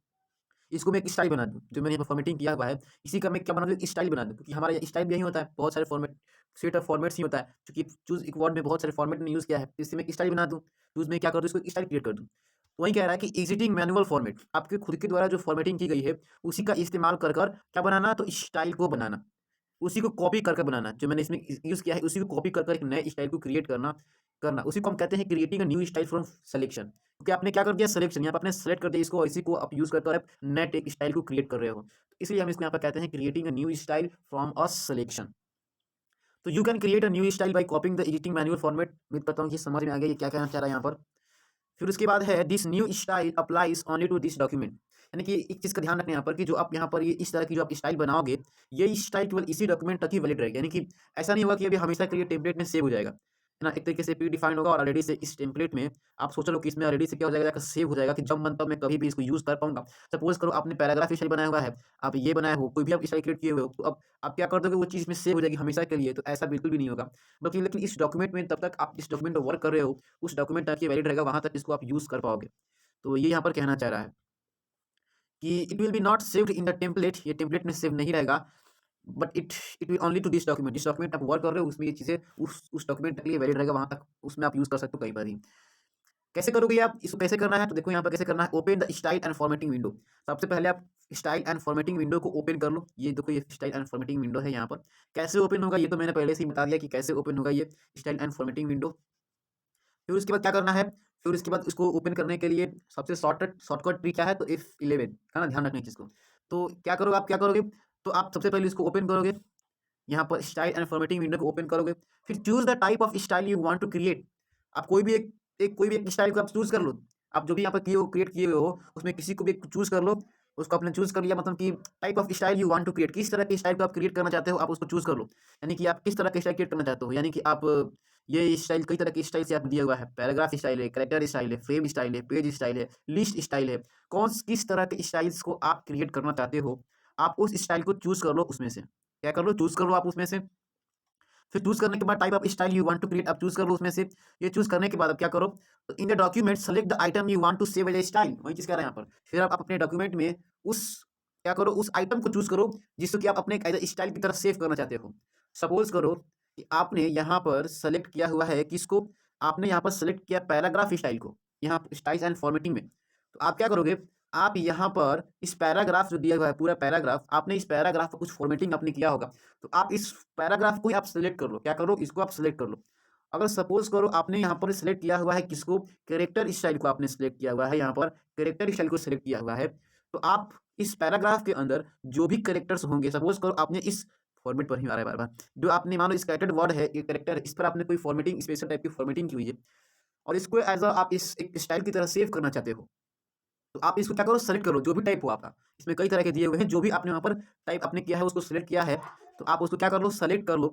इसको मैं एक स्टाइल बना दूँ, जो मैंने यहाँ पर फॉर्मेटिंग किया हुआ है, इसी का मैं क्या बना दूँ, स्टाइल बना दूँ, क्योंकि हमारा ये स्टाइल भी यही होता है, बहुत सारे फॉर्मेट सेट ऑफ फॉर्मेट्स ही होता है, क्योंकि चूज एक वर्ड में बहुत सारे फॉर्मेट में यूज़ किया है, तो इससे मैं एक स्टाइल बना दूँ, चूज में क्या कर दूँ, इसको स्टाइल क्रिएट कर दूँ। तो वही कह रहा है कि एग्जिटिंग मैनुअल फॉर्मेट, आपके खुद के द्वारा जो फॉर्मेटिंग की गई है उसी का इस्तेमाल कर कर क्या बनाना, तो स्टाइल को बनाना, उसी को कॉपी कर बनाना, जो मैंने इसमें यूज़ किया है उसी को कॉपी कर कर एक नए स्टाइल को क्रिएट करना करना उसी को हम कहते हैं creating a new style from selection. क्योंकि आपने क्या कर दिया, सिलेक्शन, यहाँ पर आपने सेलेक्ट कर दिया इसको, इसी को आप यूज़ करके आप नए टेक स्टाइल को क्रिएट कर रहे हो, तो इसलिए हम इसको यहाँ पर कहते हैं creating a new style from a selection. तो you can create a new style by copying the editing manual format. उम्मीद करता हूँ कि समझ में आ गया ये क्या कहना चाह रहा है यहाँ पर। फिर उसके बाद है this new style applies only to this document, यानी कि एक चीज़ का ध्यान रखना यहाँ पर कि जो आप यहाँ पर ये इस तरह की जो आप स्टाइल बनाओगे, ये स्टाइल केवल इसी डॉक्यूमेंट तक ही वैलिड रहेगी, यानी कि ऐसा नहीं होगा कि अभी हमेशा के लिए टेम्पलेट में सेव हो जाएगा, है ना? एक तरीके से प्री डिफाइंड होगा और ऑलरेडी से इस टेम्पलेट में आप सोच लो कि इसमें ऑलरेडी से क्या हो जाएगा, जाकर सेव हो जाएगा कि जब मन तब मैं कभी भी इसको यूज़ कर पाऊँगा। सपोज़ करो आपने पैराग्राफ स्टाइल बनाया हुआ है, आप ये बनाए हो, कोई भी आप स्टाइल क्रिएट किए हुए हो, तो अब आप क्या कर दोगे, वो चीज़ में सेव हो जाएगी हमेशा के लिए, तो ऐसा बिल्कुल भी नहीं होगा। बल्कि लेकिन इस डॉक्यूमेंट में तब तक आप इस डॉक्यूमेंट पे वर्क कर रहे हो, उस डॉक्यूमेंट तक ये वैलिड रहेगा, वहाँ तक इसको आप यूज़ कर पाओगे। तो ये यहाँ पर कहना चाह रहा है कि it will be not saved in the template, ये टेम्पलेट में सेव नहीं रहेगा, but it will only to this document, जिस डॉक्यूमेंट आप वर्क कर रहे हो उसमें ये चीज़ें उस डॉक्यूमेंट के लिए वैलिड रहेगा, वहाँ तक उसमें आप यूज़ कर सकते हो कई बार ही। कैसे करोगे आप इसको, कैसे करना है, तो देखो यहाँ पर कैसे करना है। Open the style and formatting window, सबसे पहले आप स्टाइल एंड फॉर्मेटिंग विंडो को ओपन कर लो। ये देखो, ये स्टाइल एंड फॉर्मेटिंग विंडो है यहाँ पर। कैसे ओपन होगा ये तो मैंने पहले से ही बता दिया कि कैसे ओपन होगा ये स्टाइल एंड फॉर्मेटिंग विंडो। फिर उसके बाद क्या करना है, फिर उसके बाद इसको ओपन करने के लिए सबसे शॉर्टकट ट्री क्या है, तो F11 का ना ध्यान रखना है चीज़ को। तो क्या करोगे, आप क्या करोगे, तो आप सबसे पहले इसको ओपन करोगे, यहाँ पर स्टाइल एंड फॉर्मेटिंग विंडो को ओपन करोगे। फिर choose the type of style you want to create, आप कोई भी कोई भी एक स्टाइल को आप चूज़ कर लो। आप जो भी यहाँ पर क्रिएट किए हुए हो उसमें किसी को भी एक चूज़ कर लो। उसको आपने चूज़ कर लिया, मतलब कि type of style you want to create, किस तरह के स्टाइल को आप क्रिएट करना चाहते हो आप उसको चूज़ कर लो। यानी कि आप किस तरह के स्टाइल क्रिएट करना चाहते हो, यानी कि आप ये स्टाइल कई तरह के स्टाइल से आपको दिया हुआ है। पैराग्राफ स्टाइल है, कैरेक्टर स्टाइल है, फ्रेम स्टाइल है, पेज स्टाइल है, लिस्ट स्टाइल है। किस तरह के स्टाइल्स को आप क्रिएट करना चाहते हो, आप उस स्टाइल को चूज़ कर लो उसमें से। क्या कर लो, चूज़ कर लो आप उसमें से। फिर चूज़ करने के बाद type of style you want to create आप चूज़ कर लो उसमें से। ये चूज़ करने के बाद अब क्या करो, तो in the document select the item you want to save as a style, वही चीज़ कह रहे हैं यहाँ पर। फिर आप अपने डॉक्यूमेंट में उस क्या करो, उस आइटम को चूज़ करो जिसको कि आप अपने एज ए स्टाइल की तरह सेव करना चाहते हो। सपोज़ करो कि आपने यहाँ पर सेलेक्ट किया हुआ है किसको, आपने यहाँ पर सेलेक्ट किया पैराग्राफ स्टाइल को, यहाँ स्टाइल्स एंड फॉर्मेटिंग में। तो आप क्या करोगे, आप यहाँ पर इस पैराग्राफ जो दिया हुआ है पूरा पैराग्राफ, आपने इस पैराग्राफ को कुछ फॉर्मेटिंग आपने किया होगा, तो आप इस पैराग्राफ को ही आप सेलेक्ट कर लो। क्या करो, इसको आप सेलेक्ट कर लो। अगर सपोज करो आपने यहाँ पर सेलेक्ट किया हुआ है किसको, कैरेक्टर स्टाइल को आपने सेलेक्ट किया हुआ है, यहाँ पर कैरेक्टर स्टाइल को सेलेक्ट किया हुआ है, तो आप इस पैराग्राफ के अंदर जो भी कैरेक्टर्स होंगे, सपोज करो आपने इस फॉर्मेट पर ही आ रहा है बार बार, जो आपने मानो स्कैटर्ड वर्ड है ये कैरेक्टर, इस पर आपने कोई फॉर्मेटिंग स्पेशल टाइप की फॉर्मेटिंग की हुई है और इसको एज अ आप इस एक स्टाइल की तरह सेव करना चाहते हो, तो आप इसको क्या करो, सेलेक्ट करो जो भी टाइप हो आपका। इसमें कई तरह के दिए हुए हैं, जो भी आपने वहाँ पर टाइप आपने किया है उसको सेलेक्ट किया है, तो आप उसको क्या कर लो, सेलेक्ट कर लो।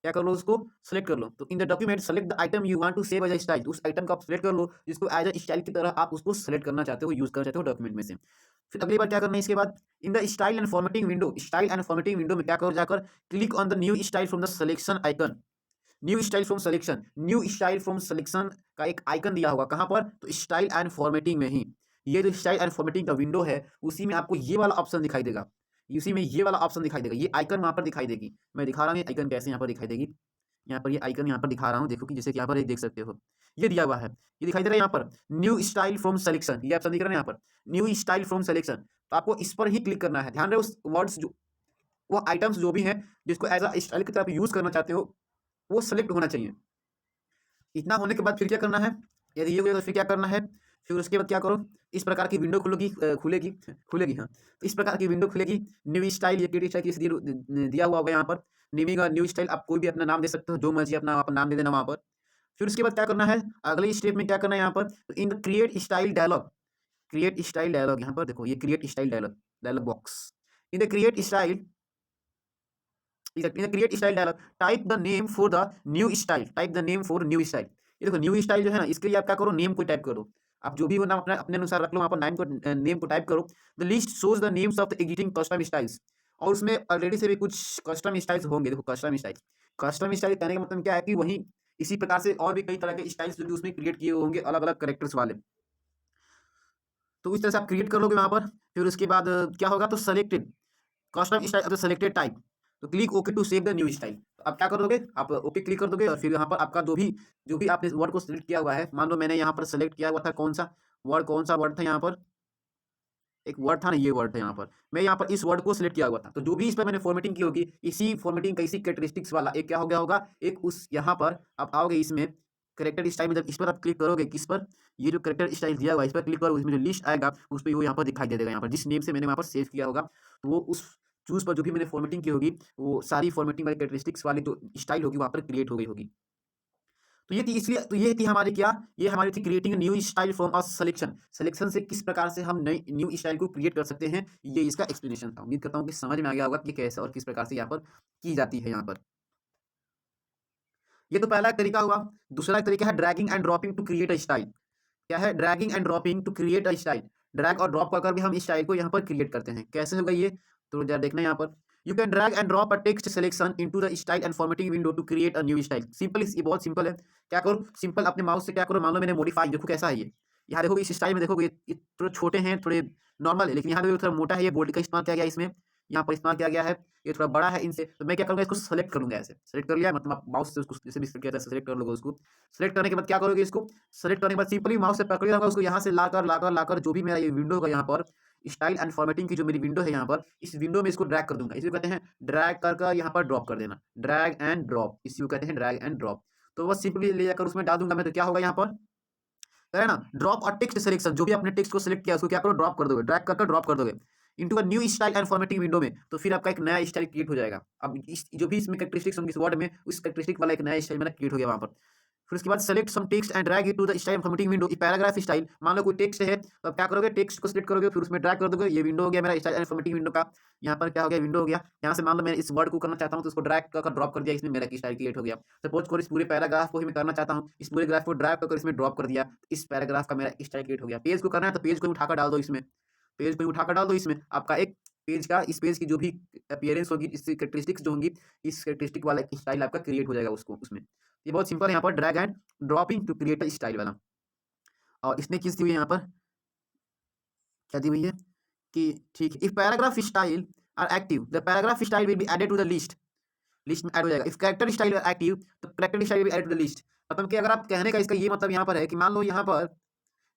क्या कर लो, उसको सेलेक्ट कर लो। तो in the document select the item you want to save as a style, उस आइटम को आप सेलेक्ट कर लो जिसको एज अ स्टाइल की तरह आप उसको सेलेक्ट करना चाहते हो, यूज करना चाहते हो डॉक्यूमेंट में से। फिर अगली बार क्या करना है इसके बाद, in the style and formatting window, style and formatting window में क्या करो, जाकर click on the new style from the selection icon. New style from selection, new style from selection का एक आइकन दिया होगा, कहाँ पर, तो स्टाइल एंड फॉर्मेटिंग में ही। ये जो स्टाइल एंड फॉर्मेटिंग का विंडो है उसी में आपको ये वाला ऑप्शन दिखाई देगा, उसी में ये वाला ऑप्शन दिखाई देगा, ये आइकन वहाँ पर दिखाई देगी। मैं दिखा रहा हूँ ये आइकन कैसे यहाँ पर दिखाई देगी। यहाँ पर ये आइकन यहाँ पर दिखा रहा हूँ, देखो कि जैसे कि यहाँ पर ये देख सकते हो, ये दिया हुआ है, ये दिखाई दे रहा है यहाँ पर न्यू स्टाइल फ्रॉम सिलेक्शन, ये ऑप्शन दिख रहा है यहाँ पर न्यू स्टाइल फ्रॉम सिलेक्शन। तो आपको इस पर ही क्लिक करना है। ध्यान रहे उस वर्ड्स जो वो आइटम्स जो भी हैं जिसको एज अ स्टाइल की तरह यूज करना चाहते हो वो सेलेक्ट होना चाहिए। इतना होने के बाद फिर क्या करना है, यदि ये हो गया तो फिर क्या करना है, फिर उसके बाद क्या करो, इस प्रकार की विंडो खुलेगी खुलेगी, हाँ, तो इस प्रकार की विंडो खुलेगी। न्यू स्टाइल, ये क्रिएट स्टाइल दिया हुआ होगा यहाँ पर, नेमिंग न्यू स्टाइल, आप कोई भी अपना नाम दे सकते हो, जो मर्जी अपना अपना नाम दे देना वहाँ पर। फिर उसके बाद क्या करना है, अगले स्टेप में क्या करना है यहाँ पर, in the create style dialog, create style dialog यहाँ पर देखो, ये create style dialog dialog box, in the create style, create style dialog, type the name for the new style, type the name for new style. ये देखो new style जो है ना, इसके लिए आप क्या करो, नेम को टाइप करो। आप जो भी हो नाम अपना अपने अनुसार रख लो, वहाँ पर नेम को टाइप करो। The list shows the names of the editing custom styles, और उसमें ऑलरेडी से भी कुछ कस्टम स्टाइल्स होंगे। देखो कस्टम स्टाइल कहने का मतलब क्या है कि वही इसी प्रकार से और भी कई तरह के स्टाइल्स जो भी उसमें क्रिएट किए होंगे अलग अलग करेक्टर्स वाले, तो इस तरह से आप क्रिएट कर लोगे वहाँ पर। फिर उसके बाद क्या होगा, तो selected custom style of the selected type, तो click okay to save the new style. तो आप क्या करोगे, आप ओके क्लिक कर दोगे और फिर यहाँ पर आपका जो भी आपने वर्ड को सिलेक्ट किया हुआ है, मान लो मैंने यहाँ पर सेलेक्ट किया हुआ था कौन सा वर्ड था यहाँ पर, एक वर्ड था ना, ये वर्ड था यहाँ पर, मैं यहाँ पर इस वर्ड को सिलेक्ट किया हुआ था, तो जो भी इस पर मैंने फॉर्मेटिंग की होगी, इसी फॉर्मेटिंग का इसी कैरेक्टरिस्टिक्स वाला एक क्या हो गया होगा, एक उस यहाँ पर आप आओगे इसमें करेक्टर स्टाइल में, जब इस पर आप क्लिक करोगे, किस पर, ये जो करेक्टर स्टाइल दिया हुआ है इस पर क्लिक करो, इसमें जो लिस्ट आएगा उस पर वो यहाँ पर दिखाई दे देगा, यहाँ पर जिस नेम से मैंने वहाँ पर सेव किया होगा, तो वो उस चूज पर जो भी मैंने फॉर्मेटिंग की होगी वो सारी फॉर्मेटिंग वाली कैरेक्टरिस्टिक्स वाली जो स्टाइल होगी वहाँ पर क्रिएट हो गई होगी। तो ये थी, इसलिए तो ये थी हमारी क्या, ये हमारी थी creating new style from a selection. Selection से किस प्रकार से हम नई न्यू स्टाइल को क्रिएट कर सकते हैं, ये इसका एक्सप्लेनेशन था। उम्मीद करता हूँ कि समझ में आ गया होगा कि कैसे और किस प्रकार से यहाँ पर की जाती है यहाँ पर। ये तो पहला तरीका हुआ। दूसरा तरीका है dragging and dropping to create a style. क्या है? Dragging and dropping to create a style. Drag और ड्रॉप कर भी हम इस स्टाइल को यहाँ पर क्रिएट करते हैं। कैसे होगा ये? तो जरा देखना यहाँ पर। You can drag and drop a text selection into the style and formatting window to create a new style. Simple, ये बहुत सिंपल है। क्या करो? सिंपल अपने माउस से क्या करो, मान लो मैंने मॉडिफाई, देखो कैसा है ये। यहाँ देखो इस स्टाइल में देखो ये थोड़े छोटे हैं, थोड़े नॉर्मल है, लेकिन यहाँ देखो थोड़ा मोटा है, ये बोल्ड का इस्तेमाल किया गया है इसमें, यहाँ पर इस्तेमाल किया गया है। ये थोड़ा बड़ा है इनसे, तो मैं क्या करूँगा, इसको सेलेक्ट करूँगा ऐसे। सेलेक्ट कर लिया, मतलब आप माउस से उसको जैसे भी सेलेक्ट किया था सेलेक्ट कर लोगे उसको। सेलेक्ट करने के बाद क्या करोगे, इसको सेलेक्ट करने के बाद सिंपली माउस से पकड़े रहूँगा उसको, यहाँ से लाकर जो भी मेरा ये विंडो होगा यहाँ पर स्टाइल एंड फॉर्मेटिंग की जो मेरी विंडो है यहाँ पर, इस विंडो में इसको ड्रैग कर दूंगा। इसी को कहते हैं ड्रैग कर यहाँ पर ड्रॉप कर देना, ड्रैग एंड ड्रॉप, इसी को कहते हैं ड्रैग एंड ड्रॉप। तो बस सिंपली ले जाकर उसमें डाल दूंगा मैं, तो क्या होगा यहाँ पर, है ना, ड्रॉप और टेक्स्ट सिलेक्शन, जो भी आपने टेक्स्ट को सिलेक्ट किया उसको क्या करो, ड्रॉप कर दोगे, ड्रैग कर ड्रॉप कर दोगे into a new style and formatting window में, तो फिर आपका एक नया स्टाइल क्रिएट हो जाएगा। अब इस जो भी इसमें कैरेक्टरिस्टिक्स होंगे इस वर्ड में, उस कैरेक्टरिस्टिक वाला एक नया स्टाइल मेरा क्रिएट हो गया वहां पर। फिर उसके बाद select some text and drag it to the style formatting window, paragraph style. मान लो कोई टेक्स्ट है, तो अब क्या करोगे, टेक्स्ट को सिलेक्ट करोगे, फिर उसमें ड्रैग कर दोगे, ये विंडो हो गया मेरा स्टाइल एंड फॉर्मेटिंग विंडो का। यहाँ पर क्या हो गया, विंडो हो गया। यहाँ से मान लो मैं इस वर्ड को करना चाहता हूँ, तो उसको ड्रैग कर ड्रॉप कर दिया, इसमें मेरा स्टाइल क्रिएट हो गया। सपोज करो इस पूरे पैराग्राफ को ही मैं करना चाहता हूँ, इस पूरे ग्राफ को ड्रैग कर इसमें ड्रॉप कर दिया, इस पैराग्राफ का मेरा स्टाइल क्रिएट हो गया। पेज को करना है तो पेज को उठाकर डाल दो इसमें, पेज को उठाकर डाल दो इसमें, आपका एक पेज का, इस पेज की जो भी अपीयरेंस होगी, इसकी कैरेक्टरिस्टिक्स जो होंगी, इस कैरेक्टरिस्टिक वाला एक स्टाइल आपका क्रिएट हो जाएगा उसको उसमें। ये बहुत सिंपल है यहाँ पर, drag and dropping to create a style वाला। और इसने किस दी हुई है यहाँ पर, क्या दी हुई है कि ठीक है, if paragraph style are active the paragraph style will be added to the list, list में ऐड हो जाएगा। If character style are active तो character style will be added to the list. मतलब कि अगर आप कहने का इसका ये मतलब यहाँ पर है कि मान लो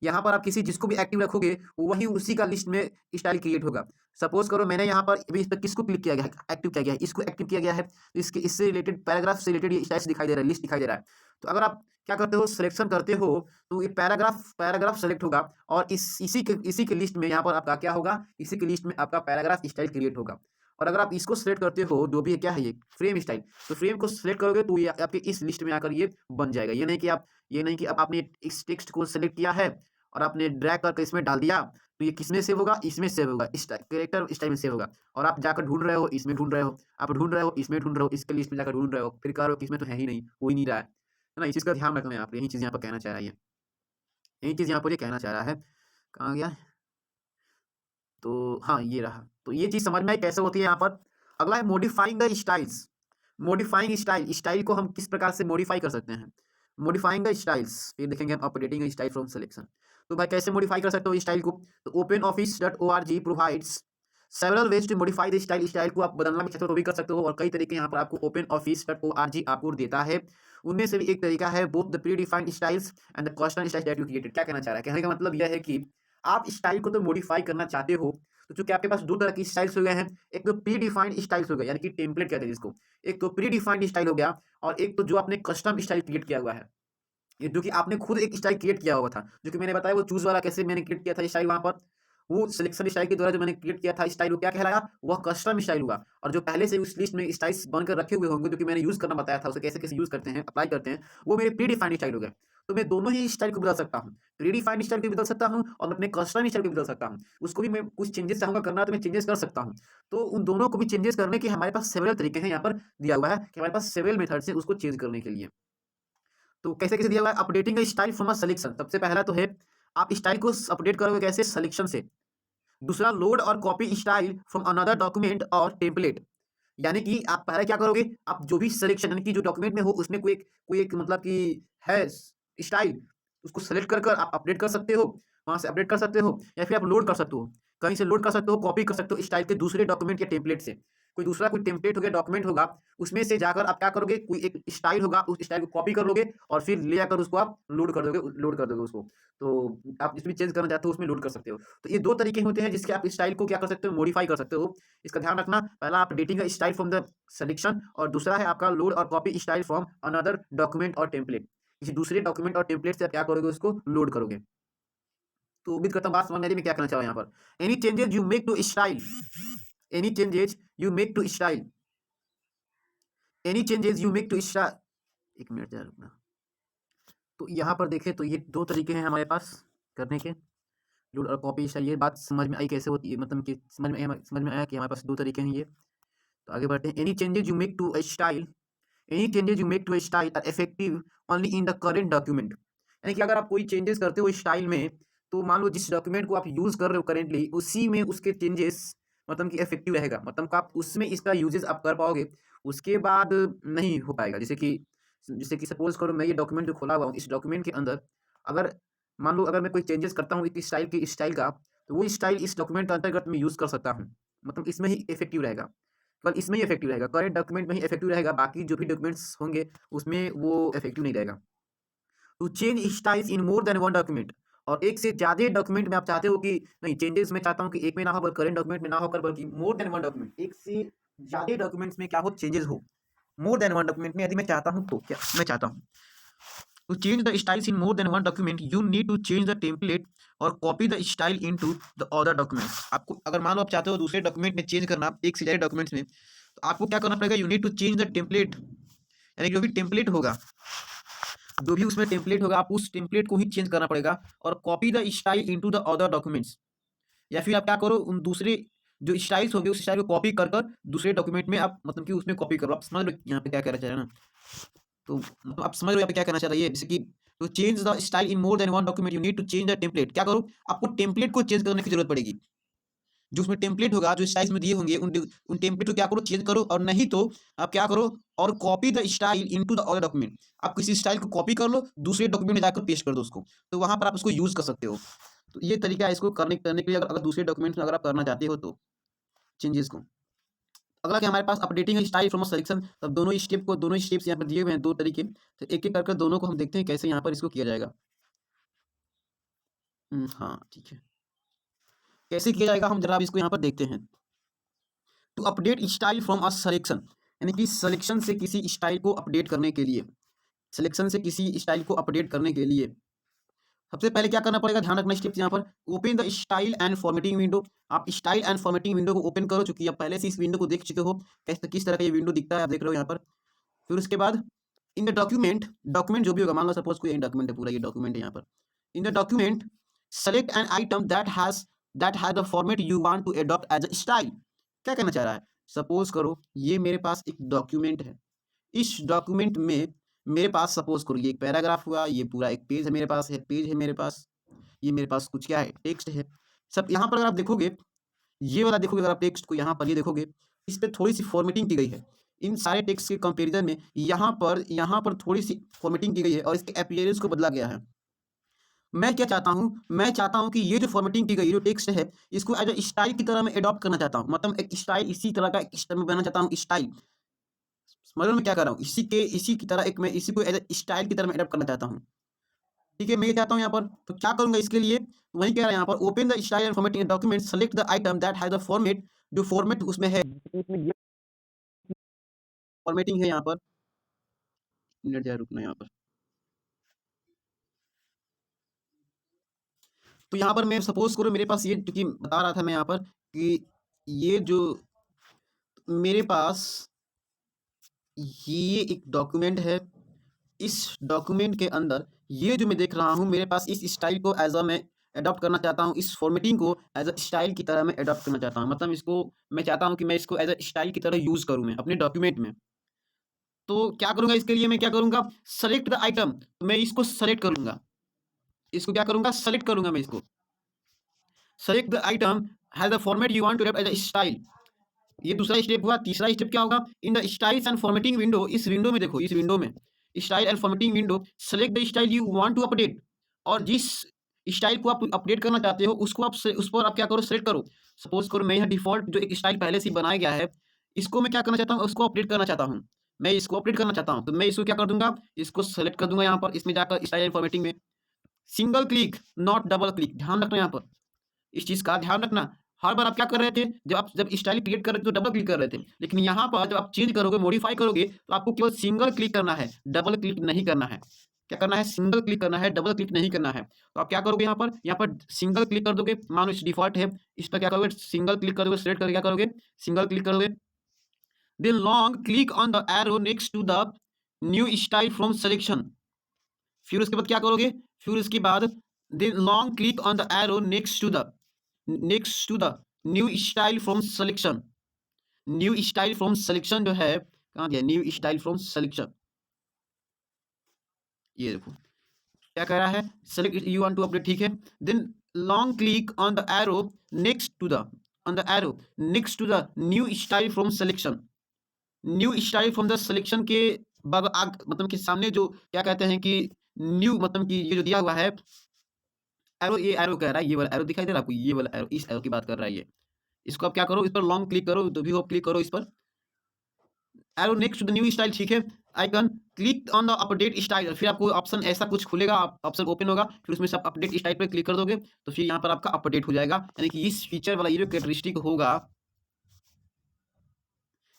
यहाँ पर आप किसी जिसको भी एक्टिव रखोगे वही उसी का लिस्ट में स्टाइल क्रिएट होगा। सपोज करो मैंने यहाँ पर अभी इस पर किसको क्लिक किया गया है, एक्टिव किया गया है, इसको एक्टिव किया गया है, तो इसके इससे रिलेटेड पैराग्राफ से रिलेटेड ये स्टाइल्स दिखाई दे रहा है, लिस्ट दिखाई दे रहा है। तो अगर आप क्या करते हो, सिलेक्शन करते हो, तो ये पैराग्राफ पैराग्राफ सेलेक्ट होगा, और इसी के लिस्ट में यहाँ पर आपका क्या होगा, इसी के लिस्ट में आपका पैराग्राफ स्टाइल क्रिएट होगा। और अगर आप इसको सिलेक्ट करते हो, जो भी क्या है ये फ्रेम स्टाइल, तो फ्रेम को सिलेक्ट करोगे तो ये आपके इस लिस्ट में आकर ये बन जाएगा। ये नहीं कि अब आपने इस टेक्स्ट को सिलेक्ट किया है और आपने ड्रैग करके इसमें डाल दिया, तो ये किसमें सेव होगा, इसमें सेव होगा, इस कैरेक्टर स्टाइल में सेव होगा। और आप जाकर ढूंढ रहे हो, इसमें ढूंढ रहे हो, आप ढूंढ रहे हो, इसमें ढूंढ रहे हो, इसके लिस्ट में जाकर ढूंढ रहे हो, फिर कह रहे हो कि इसमें तो है ही नहीं, हो ही नहीं रहा है ना। इस चीज़ का ध्यान रखना है आप, यही चीज़ यहाँ पर कहना चाह रहा है ये, यही चीज़ यहाँ पर ये कहना चाह रहा है। कहाँ गया, तो हाँ ये रहा। तो ये चीज़ समझ में आई कैसे होती है यहाँ पर। अगला है modifying the styles. Modifying style, style को हम किस प्रकार से मॉडिफाई कर सकते हैं, मॉडिफाइंग द स्टाइल्स। फिर देखेंगे हम अपडेटिंग स्टाइल फ्रॉम सिलेक्शन। तो भाई कैसे मॉडिफाई कर सकते हो स्टाइल को, तो open office dot ORG provides several ways to modify the style. Style को आप बदलना भी चाहते हो तो भी कर सकते हो, और कई तरीके यहाँ पर आपको ओपन ऑफिस डॉट ORG आपको देता है। उनमें से भी एक तरीका है both the pre defined styles and the custom styles that you created. क्या कहना चाह रहा है, कहने का मतलब यह है कि आप स्टाइल को तो मॉडिफाई करना चाहते हो, तो चूंकि आपके पास दो तरह की स्टाइल्स हो गए हैं, एक तो प्री डिफाइंड स्टाइल्स हो गए, यानी कि टेम्पलेट कहते हैं जिसको, एक तो प्री डिफाइंड स्टाइल हो गया, और एक तो जो आपने कस्टम स्टाइल क्रिएट किया हुआ है, ये जो कि आपने खुद एक स्टाइल क्रिएट किया हुआ था, जो कि मैंने बताया वो चूज वाला कैसे मैंने क्रिएट किया था स्टाइल, वहां पर वो सिलेक्शन स्टाइल के द्वारा जो मैंने क्रिएट किया था स्टाइल, वो क्या कहलाया, वह कस्टम स्टाइल हुआ। और जो पहले से उस लिस्ट में स्टाइल्स बनकर रखे हुए होंगे, जो कि मैंने यूज करना बताया था, उसे कैसे कैसे यूज करते हैं, अप्लाई करते हैं, वो मेरे प्री डिफाइंड स्टाइल हो गए। तो मैं दोनों ही स्टाइल को बदल सकता हूँ, प्री डिफाइंड स्टाइल को भी बदल सकता हूँ, और मैं अपने कस्टम स्टाइल को भी बदल सकता हूँ। उसको भी मैं कुछ चेंजेस चाहूंगा करना, तो मैं चेंजेस कर सकता हूँ। तो उन दोनों को भी चेंजेस करने के हमारे पास सेवरल तरीके हैं, यहाँ पर दिया हुआ है कि हमारे पास सेवरल मेथड से उसको चेंज करने के लिए। तो कैसे कैसे दिया हुआ है, updating style from a selection. सबसे पहला तो है आप स्टाइल को अपडेट करोगे कैसे, सिलेक्शन से। दूसरा, लोड और copy style from another document और टेम्पलेट। यानी कि आप पहले क्या करोगे, आप जो भी सिलेक्शन यानी कि जो डॉक्यूमेंट में हो उसमें कोई एक मतलब कि है स्टाइल, उसको सेलेक्ट कर कर आप अपडेट कर सकते हो, वहां से अपडेट कर सकते हो, या फिर आप लोड कर सकते हो, कहीं से लोड कर सकते हो, कॉपी कर सकते हो स्टाइल के दूसरे डॉक्यूमेंट या टेम्पलेट से। कोई दूसरा कोई टेम्पलेट हो गया, डॉक्यूमेंट होगा, उसमें से जाकर आप क्या करोगे, कोई एक स्टाइल होगा, उस स्टाइल को कॉपी कर लोगे और फिर ले जाकर उसको आप लोड कर दोगे उसको। तो आप जिसमें चेंज करना चाहते हो उसमें लोड कर सकते हो। तो ये दो तरीके होते हैं जिसके आप स्टाइल को क्या कर सकते हो, मॉडिफाई कर सकते हो। इसका ध्यान रखना, पहला आप dating style from the selection, और दूसरा है आपका लोड और copy style from another document और टेम्पलेट। किसी दूसरे डॉक्यूमेंट और टेम्पलेट से आप क्या करोगे, उसको लोड करोगे। तो उम्मीद करता हूँ बात समझ में आ रही है, मैं क्या कहना चाह रहा हूँ यहाँ पर। Any changes you make to style, any changes you make to style, any changes you make to style, एक मिनट जरा रुकना। तो यहाँ पर देखें तो ये 2 तरीके हैं हमारे पास करने के, लोड और कॉपी स्टाइल। ये बात समझ में आई कैसे होती है, मतलब कि समझ में आया कि हमारे पास 2 तरीके हैं ये। तो आगे बढ़ते हैं। Any changes you make to a style, any changes you make to a style are effective only in the current document. यानी कि अगर आप कोई चेंजेस करते हो स्टाइल में, तो मान लो जिस डॉक्यूमेंट को आप यूज़ कर रहे हो करेंटली, उसी में उसके चेंजेस मतलब कि इफेक्टिव रहेगा, मतलब कि आप उसमें इसका यूजेस आप कर पाओगे, उसके बाद नहीं हो पाएगा। जैसे कि सपोज़ करो मैं ये डॉक्यूमेंट जो खोला हुआ हूँ, इस डॉक्यूमेंट के अंदर अगर मान लो अगर मैं कोई चेंजेस करता हूँ एक स्टाइल का, तो वो स्टाइल इस डॉक्यूमेंट के अंतर्गत मैं यूज़ कर सकता हूँ। मतलब इसमें ही इफेक्टिव रहेगा, केवल इसमें ही इफेक्टिव रहेगा, करेंट डॉक्यूमेंट में ही इफेक्टिव रहेगा, बाकी जो भी डॉक्यूमेंट्स होंगे उसमें वो इफेक्टिव नहीं रहेगा। To change styles in more than one document, और एक से ज़्यादा डॉक्यूमेंट में आप चाहते हो कि नहीं चेंजेस मैं चाहता हूँ कि एक में ना हो, करंट डॉक्यूमेंट में ना होकर बल्कि मोर देन वन डॉक्यूमेंट, एक से ज़्यादा डॉक्यूमेंट्स में क्या हो चेंजेस हो, मोर देन वन डॉक्यूमेंट में यदि मैं चाहता हूँ तो क्या मैं चाहता हूँ to change the styles in more than one document, you need to change the template और copy the style into the other documents. आपको अगर मान लो आप चाहते हो दूसरे डॉक्यूमेंट में चेंज करना, एक से ज़्यादा डॉक्यूमेंट्स में, तो आपको क्या करना पड़ेगा, you need to change the template, यानी जो भी टेम्पलेट होगा, जो भी उसमें टेम्पलेट होगा, आप उस टेम्पलेट को ही चेंज करना पड़ेगा, और copy the style into the other documents, या फिर आप क्या करो उन दूसरे जो स्टाइल्स होंगे उस स्टाइल को कॉपी कर कर दूसरे डॉक्यूमेंट में आप मतलब कि उसमें कॉपी करो। आप समझ लो यहाँ पे क्या कहना चाह रहे हैं ना, तो मतलब आप समझ रहे हो यहाँ पे क्या कहना चाह रहा है ये, जैसे कि to change the style in more than one document you need to change the template. क्या करो, आपको टेम्पलेट को चेंज करने की जरूरत पड़ेगी, जो उसमें टेम्पलेट होगा, जो स्टाइल्स में दिए होंगे उन टेम्पलेट को क्या करो चेंज करो, और नहीं तो आप क्या करो, और copy the style into the other document, आप किसी स्टाइल को कॉपी कर लो दूसरे डॉक्यूमेंट में जाकर पेस्ट कर दो उसको, तो वहां पर आप उसको यूज कर सकते हो। तो ये तरीका है इसको करने के लिए, अगर दूसरे डॉक्यूमेंट में अगर आप करना चाहते हो तो चेंजेस को। अगला क्या हमारे पास अपडेटिंग स्टाइल फ्रॉम सिलेक्शन। तब दोनों स्टेप्स यहाँ पर दिए हुए हैं 2 तरीके, तो एक एक कर दोनों को हम देखते हैं कैसे यहाँ पर इसको किया जाएगा। हाँ ठीक है, कैसे किया जाएगा हम जरा अब इसको यहाँ पर देखते हैं। To update style from a selection, यानी कि सिलेक्शन से किसी स्टाइल को अपडेट करने के लिए, सिलेक्शन से किसी स्टाइल को अपडेट करने के लिए सबसे पहले क्या करना पड़ेगा, ध्यान रखना स्टेप्स यहाँ पर। Open the style and formatting window, आप स्टाइल एंड फॉर्मेटिंग विंडो को ओपन करो, चूंकि आप पहले से इस विंडो को देख चुके हो किस तरह का ये विंडो दिखता है, आप देख रहे हो यहाँ पर। फिर उसके बाद इन द डॉक्यूमेंट जो भी होगा, मान लो सपोज कोई डॉक्यूमेंट है, पूरा ये डॉक्यूमेंट है यहाँ पर। In the document select an item that has the format you want to adopt as a style. क्या कहना चाह रहा है, सपोज करो ये मेरे पास एक डॉक्यूमेंट है, इस डॉक्यूमेंट में मेरे पास सपोज करो ये एक पैराग्राफ हुआ, ये पूरा एक पेज है मेरे पास, ये मेरे पास कुछ क्या है, टेक्स्ट है सब। यहाँ पर अगर आप देखोगे, ये वाला देखोगे, अगर आप टेक्स्ट को यहाँ पर ये देखोगे, इस पे थोड़ी सी फॉर्मेटिंग की गई है, इन सारे टेक्स्ट के कंपैरिजन में यहाँ पर थोड़ी सी फॉर्मेटिंग की गई है और इसके अपीयरेंस को बदला गया है। मैं क्या चाहता हूँ, मैं चाहता हूँ कि ये जो फॉर्मेटिंग की गई जो टेक्स्ट है, इसको एज अ स्टाइल की तरह मैं अडॉप्ट करना चाहता हूँ, मतलब एक स्टाइल इसी तरह का एक स्टाइल में बनाना चाहता हूँ स्टाइल। समझ रहे हो मैं क्या कर रहा हूँ, इसी की तरह एक मैं इसी को एज अ स्टाइल की तरह मैं अडॉप्ट करना चाहता हूँ। ठीक है, मैं ये चाहता हूँ यहाँ पर, तो क्या करूंगा इसके लिए, वही कह रहा है यहाँ पर, open the style and formatting document, select the item that has the format, जो फॉर्मेट उसमें है, फॉर्मेटिंग है यहाँ पर। मिनट जरा रुकना यहाँ पर। तो यहाँ पर मैं सपोज करो मेरे पास ये, क्योंकि बता रहा था मैं यहाँ पर कि ये जो मेरे पास ये एक डॉक्यूमेंट है, इस डॉक्यूमेंट के अंदर ये जो मैं देख रहा हूँ, मेरे पास इस स्टाइल को एज अ मैं अडॉप्ट करना चाहता हूँ, इस फॉर्मेटिंग को एज अ स्टाइल की तरह मैं अडॉप्ट करना चाहता हूँ, मतलब इसको मैं चाहता हूँ कि मैं इसको एज अ स्टाइल की तरह यूज़ करूँ मैं अपने डॉक्यूमेंट में। तो क्या करूँगा इसके लिए, मैं क्या करूँगा, सेलेक्ट द आइटम, मैं इसको सेलेक्ट करूँगा, इसको क्या करूँगा, सेलेक्ट करूँगा मैं इसको। Select the item has the format you want to adopt as a style, ये दूसरा स्टेप हुआ। तीसरा स्टेप क्या होगा, in the styles and formatting window, इस विंडो में देखो, इस विंडो में style and formatting window, select the style you want to update, और जिस स्टाइल को आप अपडेट करना चाहते हो उसको उस पर आप क्या करो, सेलेक्ट करो। सपोज करो मैं यहाँ डिफॉल्ट जो एक स्टाइल पहले से बनाया गया है, इसको मैं क्या करना चाहता हूँ, उसको अपडेट करना चाहता हूँ, मैं इसको अपडेट करना चाहता हूँ, तो मैं इसको क्या कर दूंगा, इसको सेलेक्ट कर दूंगा यहाँ पर, इसमें जाकर स्टाइल एंड फॉर्मेटिंग में single click not double click, ध्यान रखना यहाँ पर, इस चीज़ का ध्यान रखना। हर बार आप क्या कर रहे थे, जब स्टाइल क्रिएट कर रहे थे तो डबल क्लिक कर रहे थे, लेकिन यहाँ पर जब आप चेंज करोगे, मॉडिफाई करोगे, तो आपको केवल सिंगल क्लिक करना है, डबल क्लिक नहीं करना है। क्या करना है, सिंगल क्लिक करना है, डबल क्लिक नहीं करना है। तो आप क्या करोगे, यहाँ पर सिंगल क्लिक कर दोगे, मानो इस डिफॉल्ट है, इस पर क्या करोगे, सिंगल क्लिक करोगे, सेलेक्ट करके क्या करोगे, सिंगल क्लिक करोगे, then long click on the arrow next to the new style from selection, फिर उसके बाद क्या करोगे, फिर उसके बाद then long click on the arrow next to the new style from selection. New style from selection जो है, कहाँ गया न्यू स्टाइल फ्रॉम सिलेक्शन, ये देखो क्या कह रहा है, select you want to update, ठीक है। Then long click on the arrow next to the on the arrow next to the new style from selection. New style from the selection के मतलब कि सामने जो क्या कहते हैं कि न्यू, मतलब कि ये जो दिया हुआ है एरो, ये एरो कह रहा है, ये वाला एरो दिखाई दे रहा है आपको, ये वाला एरो, इस एरो की बात कर रहा है ये। इसको आप क्या करो, इस पर लॉन्ग क्लिक करो, तो भी क्लिक करो इस पर, arrow next to the new style, ठीक है। Icon click on the update style, फिर आपको ऑप्शन ऐसा कुछ खुलेगा, ऑप्शन ओपन होगा, फिर उसमें से आप अपडेट स्टाइल पर क्लिक कर दोगे, तो फिर यहाँ पर आपका अपडेट हो जाएगा। यानी कि इस फीचर वाला ये जो कैरेक्टरिस्टिक होगा,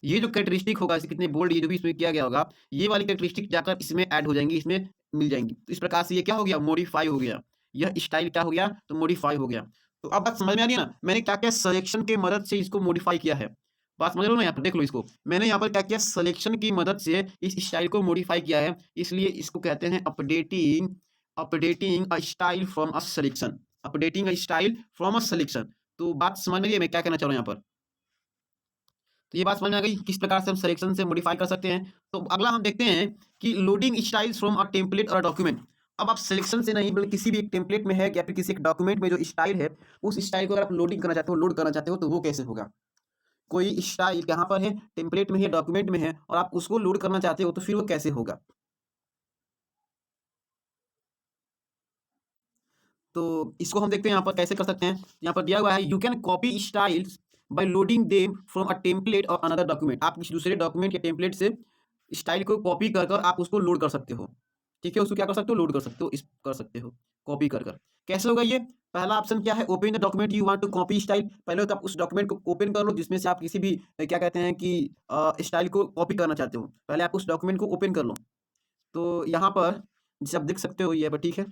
ये जो कैरेक्टरिस्टिक होगा, इसे कितने बोल्ड, ये जो भी इसमें किया गया होगा, ये वाली कैरेक्टरिस्टिक जाकर इसमें ऐड हो जाएंगी, इसमें मिल जाएंगी। तो इस प्रकार से ये क्या हो गया, मॉडिफाई हो गया, यह स्टाइल क्या हो गया, तो मॉडिफाई हो गया। तो अब बात समझ में आ रही है ना, मैंने क्या क्या सिलेक्शन की मदद से इसको मॉडिफाई किया है, बात समझ लो ना, यहाँ पर देख लो इसको, मैंने यहाँ पर क्या किया, सिलेक्शन की मदद से इस स्टाइल को मॉडिफाई किया है, इसलिए इसको कहते हैं updating updating a style from a selection, updating a style from a selection. तो बात समझ में आई है मैं क्या कहना चाह रहा हूँ यहाँ पर। तो ये बात समझ में आ गई किस प्रकार से हम सिलेक्शन से मॉडिफाई कर सकते हैं। तो अगला हम देखते हैं कि loading styles from a template और डॉक्यूमेंट। अब आप सिलेक्शन से नहीं बल्कि किसी भी एक टेम्पलेट में है या फिर किसी एक डॉक्यूमेंट में जो स्टाइल है, उस स्टाइल को अगर आप लोडिंग करना चाहते हो, लोड करना चाहते हो, तो वो कैसे होगा। कोई स्टाइल कहाँ पर है, टेम्पलेट में है, डॉक्यूमेंट में है, और आप उसको लोड करना चाहते हो, तो फिर वो कैसे होगा। तो इसको हम देखते हैं यहाँ पर कैसे कर सकते हैं। यहाँ पर दिया हुआ है, you can copy styles by loading them from a template or another document. आप किसी दूसरे डॉक्यूमेंट या टेम्पलेट से स्टाइल को कॉपी कर कर आप उसको लोड कर सकते हो, ठीक है। उसको क्या कर सकते हो, लोड कर सकते हो, इस कर सकते हो कॉपी कर कर। कैसे होगा ये, पहला ऑप्शन क्या है, open the document you want to copy style. पहले तो आप उस डॉक्यूमेंट को ओपन कर लो जिसमें से आप किसी भी क्या कहते हैं कि स्टाइल को कॉपी करना चाहते हो, पहले आप उस डॉक्यूमेंट को ओपन कर लो। तो यहाँ पर जैसे आप देख सकते हो ये पर, ठीक है,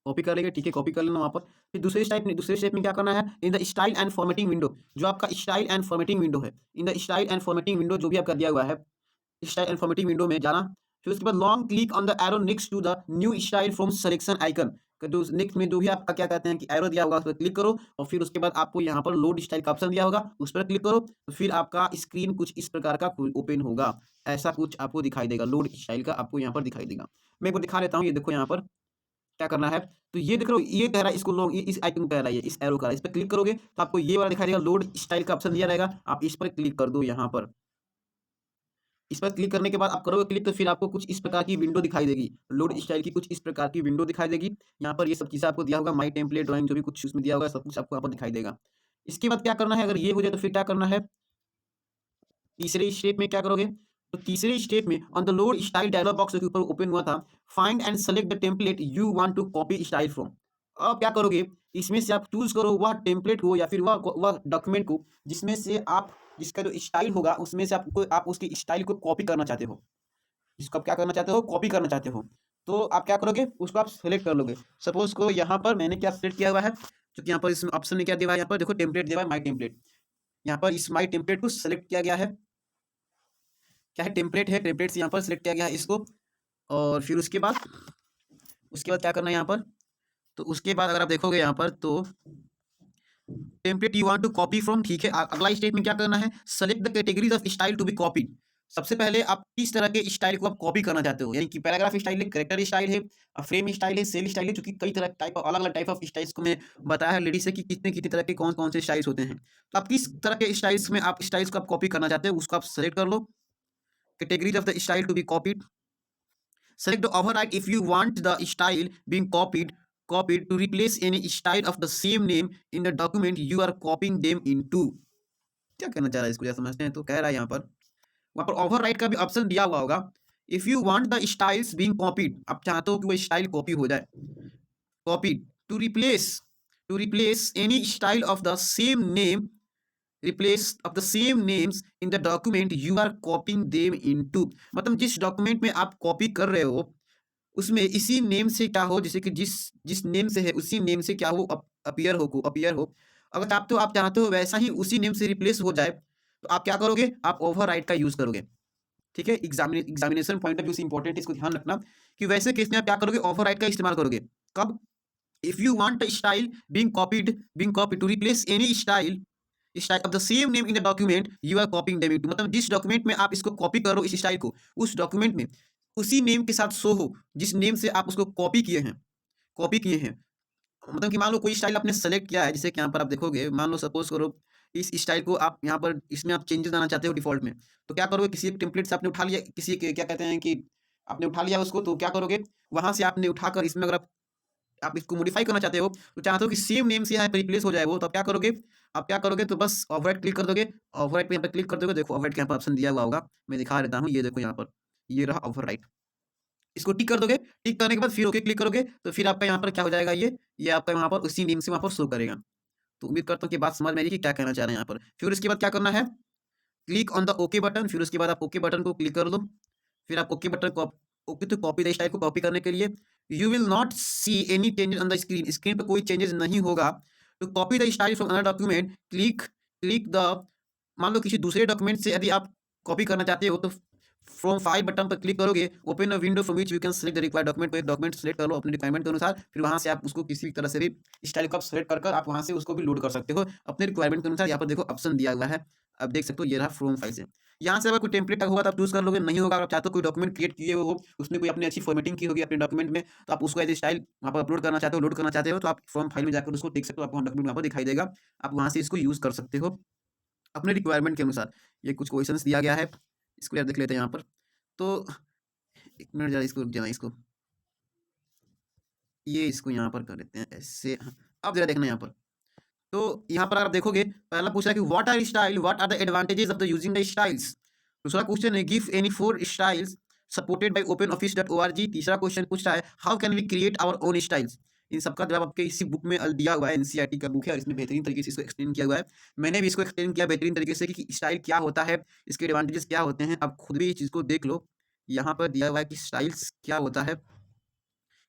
कॉपी कर लेंगे, ठीक है, कॉपी कर लेना वहाँ पर। फिर दूसरे स्टेप में क्या करना है, in the style and formatting window, जो आपका स्टाइल एंड फॉर्मेटिंग विंडो है, in the style and formatting window जो भी आपका दिया हुआ है, स्टाइल एंड फॉर्मेटिंग विंडो में जाना। फिर उसके बाद long click on the arrow next to the new style from selection icon, जो नेक्स्ट में जो भी आपका क्या कहते हैं कि एरो दिया होगा उस पर क्लिक करो, और फिर उसके बाद आपको यहाँ पर लोड स्टाइल का ऑप्शन दिया होगा, उस पर क्लिक करो, तो फिर आपका स्क्रीन कुछ इस प्रकार का ओपन होगा, ऐसा कुछ आपको दिखाई देगा, लोड स्टाइल का आपको यहाँ पर दिखाई देगा। मैं आपको दिखा देता हूँ, ये देखो यहाँ पर क्या करना है। तो ये देख रहे हो, ये कह रहा है इसको लोग, ये इस आइकन कह रहा है, ये इस एरो का, इस पर क्लिक करोगे तो आपको ये वाला दिखाई देगा, लोड स्टाइल का ऑप्शन दिया रहेगा, आप इस पर क्लिक कर दो। यहाँ पर इस पर क्लिक करने के बाद आप करोगे क्लिक, तो फिर आपको कुछ इस प्रकार की विंडो दिखाई देगी, लोड स्टाइल की कुछ इस प्रकार की विंडो दिखाई देगी। यहाँ पर ये सब चीज़ें आपको दिया होगा, माई टेम्पलेट ड्राइंग जो भी कुछ उसमें दिया होगा, सब कुछ आपको यहाँ पर दिखाई देगा। इसके बाद क्या करना है, अगर ये हो जाए तो फिर क्या करना है, तीसरे स्टेप में क्या करोगे, तो तीसरे स्टेप में on the load style dialog box के ऊपर ओपन हुआ था, find and select the template you want to copy style from. अब क्या करोगे, इसमें से आप चूज करो वह टेम्पलेट को या फिर वह डॉक्यूमेंट को जिसमें से आप, जिसका जो स्टाइल होगा उसमें से आपको, आप उसकी स्टाइल को कॉपी करना चाहते हो, जिसको आप क्या करना चाहते हो, कॉपी करना चाहते हो। तो आप क्या करोगे, उसको आप सेलेक्ट कर लोगे। सपोज को यहाँ पर मैंने क्या सेलेक्ट किया हुआ है, क्योंकि यहाँ पर इस ऑप्शन में क्या दिया हुआ है, यहाँ पर देखो टेम्पलेट दिया हुआ है, माई टेम्पलेट। यहाँ पर इस माई टेम्पलेट को सेलेक्ट किया गया है, क्या है, टेम्पलेट है, टेम्पलेट से यहाँ पर सिलेक्ट किया गया है इसको। और फिर उसके बाद क्या करना है यहाँ पर, तो उसके बाद अगर आप देखोगे यहाँ पर, तो template you want to copy from, ठीक है। अगला स्टेप में क्या करना है, select the categories of style to be copied. सबसे पहले आप किस तरह के स्टाइल को आप कॉपी करना चाहते हो, यानी कि पैराग्राफ स्टाइल है, करेक्टर स्टाइल है, फ्रेम स्टाइल है, सेल स्टाइल है, क्योंकि कई तरह टाइप, अलग अलग टाइप ऑफ स्टाइल्स को मैं बताया है लेडी से कि कितने कितने तरह के कौन कौन से स्टाइल्स होते हैं। तो आप किस तरह के स्टाइल्स में आप स्टाइल्स को आप कॉपी करना चाहते हो, उसको आप सेलेक्ट कर लो, categories of the style to be copied. Select the override if you want the style being copied to replace any style of the same name in the document you are copying them into। क्या कहना चाह रहा है, इसको क्या समझते हैं। तो कह रहा है यहाँ पर, वहाँ पर ओवरराइड का भी ऑप्शन दिया हुआ होगा। If you want the styles being copied, आप चाहते हो कि वो स्टाइल कॉपी हो जाए, copied to replace any style of the same name, replace of the same names in the document you are copying them into. मतलब जिस document में आप कॉपी कर रहे हो उसमें इसी नेम से क्या हो, जैसे कि जिस जिस नेम से है उसी नेम से क्या हो, अपीयर हो। अगर आप चाहते हो वैसा ही उसी नेम से रिप्लेस हो जाए, तो आप क्या करोगे, आप ओवरराइड का यूज करोगे, ठीक है, एग्जामिनेशन पॉइंट ऑफ व्यू से इंपॉर्टेंट है, इसको ध्यान रखना कि वैसे केस में आप क्या करोगे, ओवरराइड का इस्तेमाल करोगे। कब? If you want a style being copied to replace any style of the same name in the document you are copying them into, मतलब जिस डॉक्यूमेंट में आप इसको कॉपी करो इस स्टाइल को, उस डॉक्यूमेंट में उसी नेम के साथ शो हो जिस नेम से आप उसको कॉपी किए हैं। मतलब कि मान लो कोई स्टाइल आपने सेलेक्ट किया है, जैसे कि यहाँ पर आप देखोगे, मान लो सपोज करो इस स्टाइल को आप यहाँ पर इसमें आप चेंजेस लाना चाहते हो डिफॉल्ट में, तो क्या करोगे, किसी एक टेम्पलेट से आपने उठा लिया, किसी के क्या कहते हैं कि आपने उठा लिया उसको, तो क्या करोगे, वहां से आपने उठाकर इसमें अगर आप इसको मॉडिफाई करना चाहते हो, तो चाहते हो कि सेम नेम से यहाँ पे रिप्लेस हो जाए वो, तो आप क्या करोगे, तो बस ओवरराइट क्लिक कर दोगे, ओवरराइट पे यहाँ पे क्लिक कर दोगे, देखो ओवरराइट के यहाँ पर ऑप्शन दिया हुआ होगा, मैं दिखा देता हूँ, ये देखो यहाँ पर, ये रहा ओवरराइट, इसको टिक कर दोगे, टिक करने के बाद फिर ओके क्लिक करोगे, तो फिर आपका यहाँ पर क्या हो जाएगा, ये आपका यहाँ पर उसी नेम से वहाँ पर शो करेगा। तो उम्मीद करता हूँ कि बात समझ में आई कि क्या कहना चाह रहे हैं यहाँ पर। फिर उसके बाद क्या करना है, click on the okay button, फिर उसके बाद आप ओके बटन को क्लिक कर दो, फिर आप ओके बटन को ओके तो कॉपी द स्टाइल को कॉपी करने के लिए you will not see any changes on the screen, screen पर कोई चेंजेस नहीं होगा। तो copy the style from another document, click click the, मान लो किसी दूसरे डॉक्यूमेंट से यदि आप कॉपी करना चाहते हो, तो फ्रॉम फाइल बटन पर क्लिक करोगे, open a window from which you can select the required document, को एक डॉक्यूमेंट सेलेक्ट कर लो अपने रिक्वायरमेंट के अनुसार, फिर वहां से आप उसको किसी भी तरह से भी स्टाइल को आप सेलेक्ट कर आप वहां से उसको भी लोड कर सकते हो अपने रिक्वायरमेंट के अनुसार। यहाँ पर देखो ऑप्शन दिया हुआ है, आप देख सकते हो, ये रहा फ्रॉम फाइल से। यहाँ से अगर कोई टेम्पलेट होगा तो आप यूज कर लोगे, नहीं होगा, आप चाहते हो कोई डॉक्यूमेंट क्रिएट किए हो, उसमें कोई अपनी अच्छी फॉर्मेटिंग की होगी अपने डॉक्यूमेंट में, तो आप उसको एज स्टाइल वहाँ पर अपलोड करना चाहते हो, लोड करना चाहते हो, तो आप फ्रॉम फाइल में जाकर उसको देख सकते हो, आपको डॉक्यूमेंट वहाँ पर दिखाई देगा, आप वहाँ से इसको यूज कर सकते हो अपने रिक्वायरमेंट के अनुसार। ये कुछ क्वेश्चंस दिया गया है, इसको यार देख लेते हैं यहाँ पर। तो एक मिनट जरा इसको रुक जाना, इसको यहाँ पर कर देते हैं ऐसे, हाँ, अब जरा देखना यहाँ पर। तो यहाँ पर आप देखोगे, पहला पूछ रहा है कि what are style, what are the advantages of the using the styles. दूसरा क्वेश्चन है give any 4 styles supported by openoffice.org। तीसरा क्वेश्चन पूछ रहा है how can we create our own styles. इन सबका जवाब आपके इसी बुक में दिया हुआ है, एनसीईआरटी का बुक है, और इसमें बेहतरीन तरीके से इसको एक्सप्लेन किया हुआ है। मैंने भी इसको एक्सप्लेन किया बेहतरीन तरीके से कि स्टाइल क्या होता है, इसके एडवांटेजेस क्या होते हैं, आप खुद भी इस चीज़ को देख लो। यहाँ पर दिया हुआ है कि स्टाइल्स क्या होता है,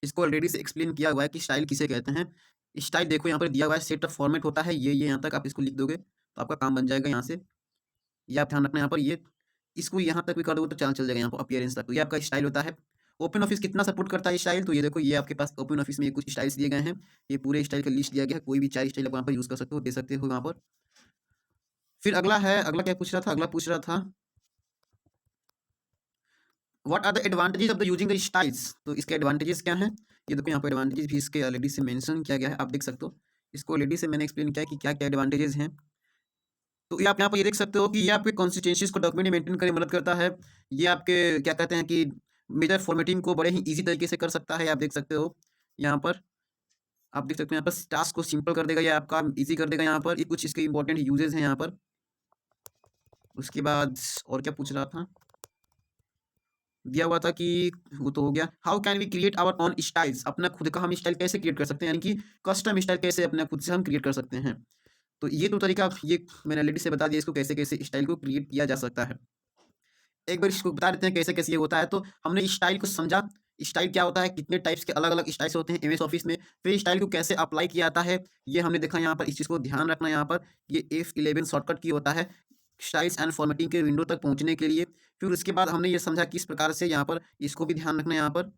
इसको ऑलरेडी से एक्सप्लेन किया हुआ है कि स्टाइल किसे कहते हैं। स्टाइल देखो यहाँ पर दिया हुआ है, सेट ऑफ फॉर्मेट होता है, ये यहाँ तक आप इसको लिख दोगे तो आपका काम बन जाएगा यहाँ से। ये आप ध्यान रखना यहाँ पर, ये इसको यहाँ तक भी कर दोगे तो चल जाएगा यहाँ पर अपीयरेंस तक। तो ये आपका स्टाइल होता है। ओपन ऑफिस कितना सपोर्ट करता है स्टाइल, तो ये देखो, ये आपके पास ओपन ऑफिस में ये कुछ स्टाइल्स दिए गए हैं, ये पूरे स्टाइल का लिस्ट दिया गया है, कोई भी 4 स्टाइल आप वहाँ पर यूज़ कर सकते हो, दे सकते हो वहाँ पर। फिर अगला है, अगला क्या पूछ रहा था, अगला पूछ रहा था what are the advantages of the using the styles. तो इसके एडवांटेजेस क्या हैं, ये देखो यहाँ पर एडवांटेजेस भी इसके ऑलरेडी से मेंशन किया गया है, आप देख सकते हो, इसको ऑलरेडी से मैंने एक्सप्लेन किया है कि क्या क्या एडवांटेजेस हैं। तो ये आप यहाँ पर ये देख सकते हो कि ये आपके कंसिस्टेंसीज को डॉक्यूमेंट में मेंटेन करने में मदद करता है। ये आपके क्या कहते हैं कि मेजर फॉर्मेटिंग को बड़े ही ईजी तरीके से कर सकता है, आप देख सकते हो यहाँ पर, आप देख सकते हो यहाँ पर टास्क को सिंपल कर देगा, ये आपका ईजी कर देगा। यहाँ पर ये कुछ इसके इंपॉर्टेंट यूजेस हैं यहाँ पर। उसके बाद और क्या पूछ रहा था, दिया हुआ था कि वो तो हो गया, how can we create our own styles, अपना खुद का हम स्टाइल कैसे क्रिएट कर सकते हैं, यानी कि कस्टम स्टाइल कैसे अपने खुद से हम क्रिएट कर सकते हैं। तो ये तो तरीका, ये मैंने ऑलरेडी से बता दिया इसको कैसे कैसे स्टाइल को क्रिएट किया जा सकता है। एक बार इसको बता देते हैं कैसे कैसे ये होता है। तो हमने स्टाइल को समझा, स्टाइल क्या होता है, कितने टाइप्स के अलग अलग स्टाइल्स होते हैं एमएस ऑफिस में, फिर स्टाइल को कैसे अप्लाई किया जाता है ये हमने देखा। यहाँ पर इस चीज़ को ध्यान रखना, यहाँ पर ये F11 शॉर्टकट की होता है स्टाइल्स एंड फॉर्मेटिंग के विंडो तक पहुँचने के लिए। फिर उसके बाद हमने ये समझा किस प्रकार से यहाँ पर इसको भी ध्यान रखना, यहाँ पर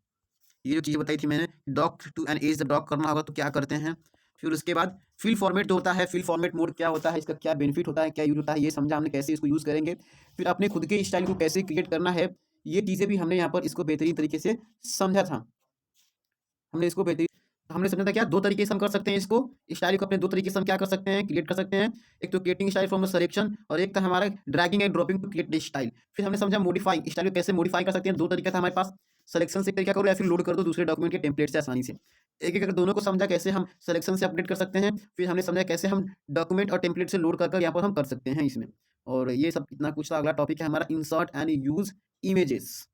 ये जो चीज़ बताई थी मैंने, dock to an edge the dock करना होगा तो क्या करते हैं। फिर उसके बाद फिल फॉर्मेट जो होता है, फिल फॉर्मेट मोड क्या होता है, इसका क्या बेनिफिट होता है, क्या यूज होता है, ये समझा हमने कैसे इसको यूज़ करेंगे। फिर अपने खुद के स्टाइल को कैसे क्रिएट करना है, ये चीज़ें भी हमने यहाँ पर इसको बेहतरीन तरीके से समझा था। हमने समझा था क्या, 2 तरीके से हम कर सकते हैं इसको, स्टाइल को अपने 2 तरीके से हम क्या कर सकते हैं, क्रिएट कर सकते हैं। एक तो creating style from the selection, और एक था हमारा dragging and dropping to create the style. फिर हमने समझा मॉडिफाइंग, स्टाइल को कैसे मॉडिफाई कर सकते हैं, 2 तरीका था हमारे पास, सिलेक्शन से तरीका करो या फिर लोड कर दो दूसरे डॉक्यूमेंट के टेम्पलेट से आसानी से। एक एक दोनों को समझा कैसे हम सिलेक्शन से अपडेट कर सकते हैं, फिर हमने समझा कैसे हम डॉक्यूमेंट और टेम्पलेट से लोड कर यहाँ पर हम कर सकते हैं इसमें। और ये सब इतना कुछ था। अगला टॉपिक है हमारा इंसर्ट एंड यूज इमेजेस।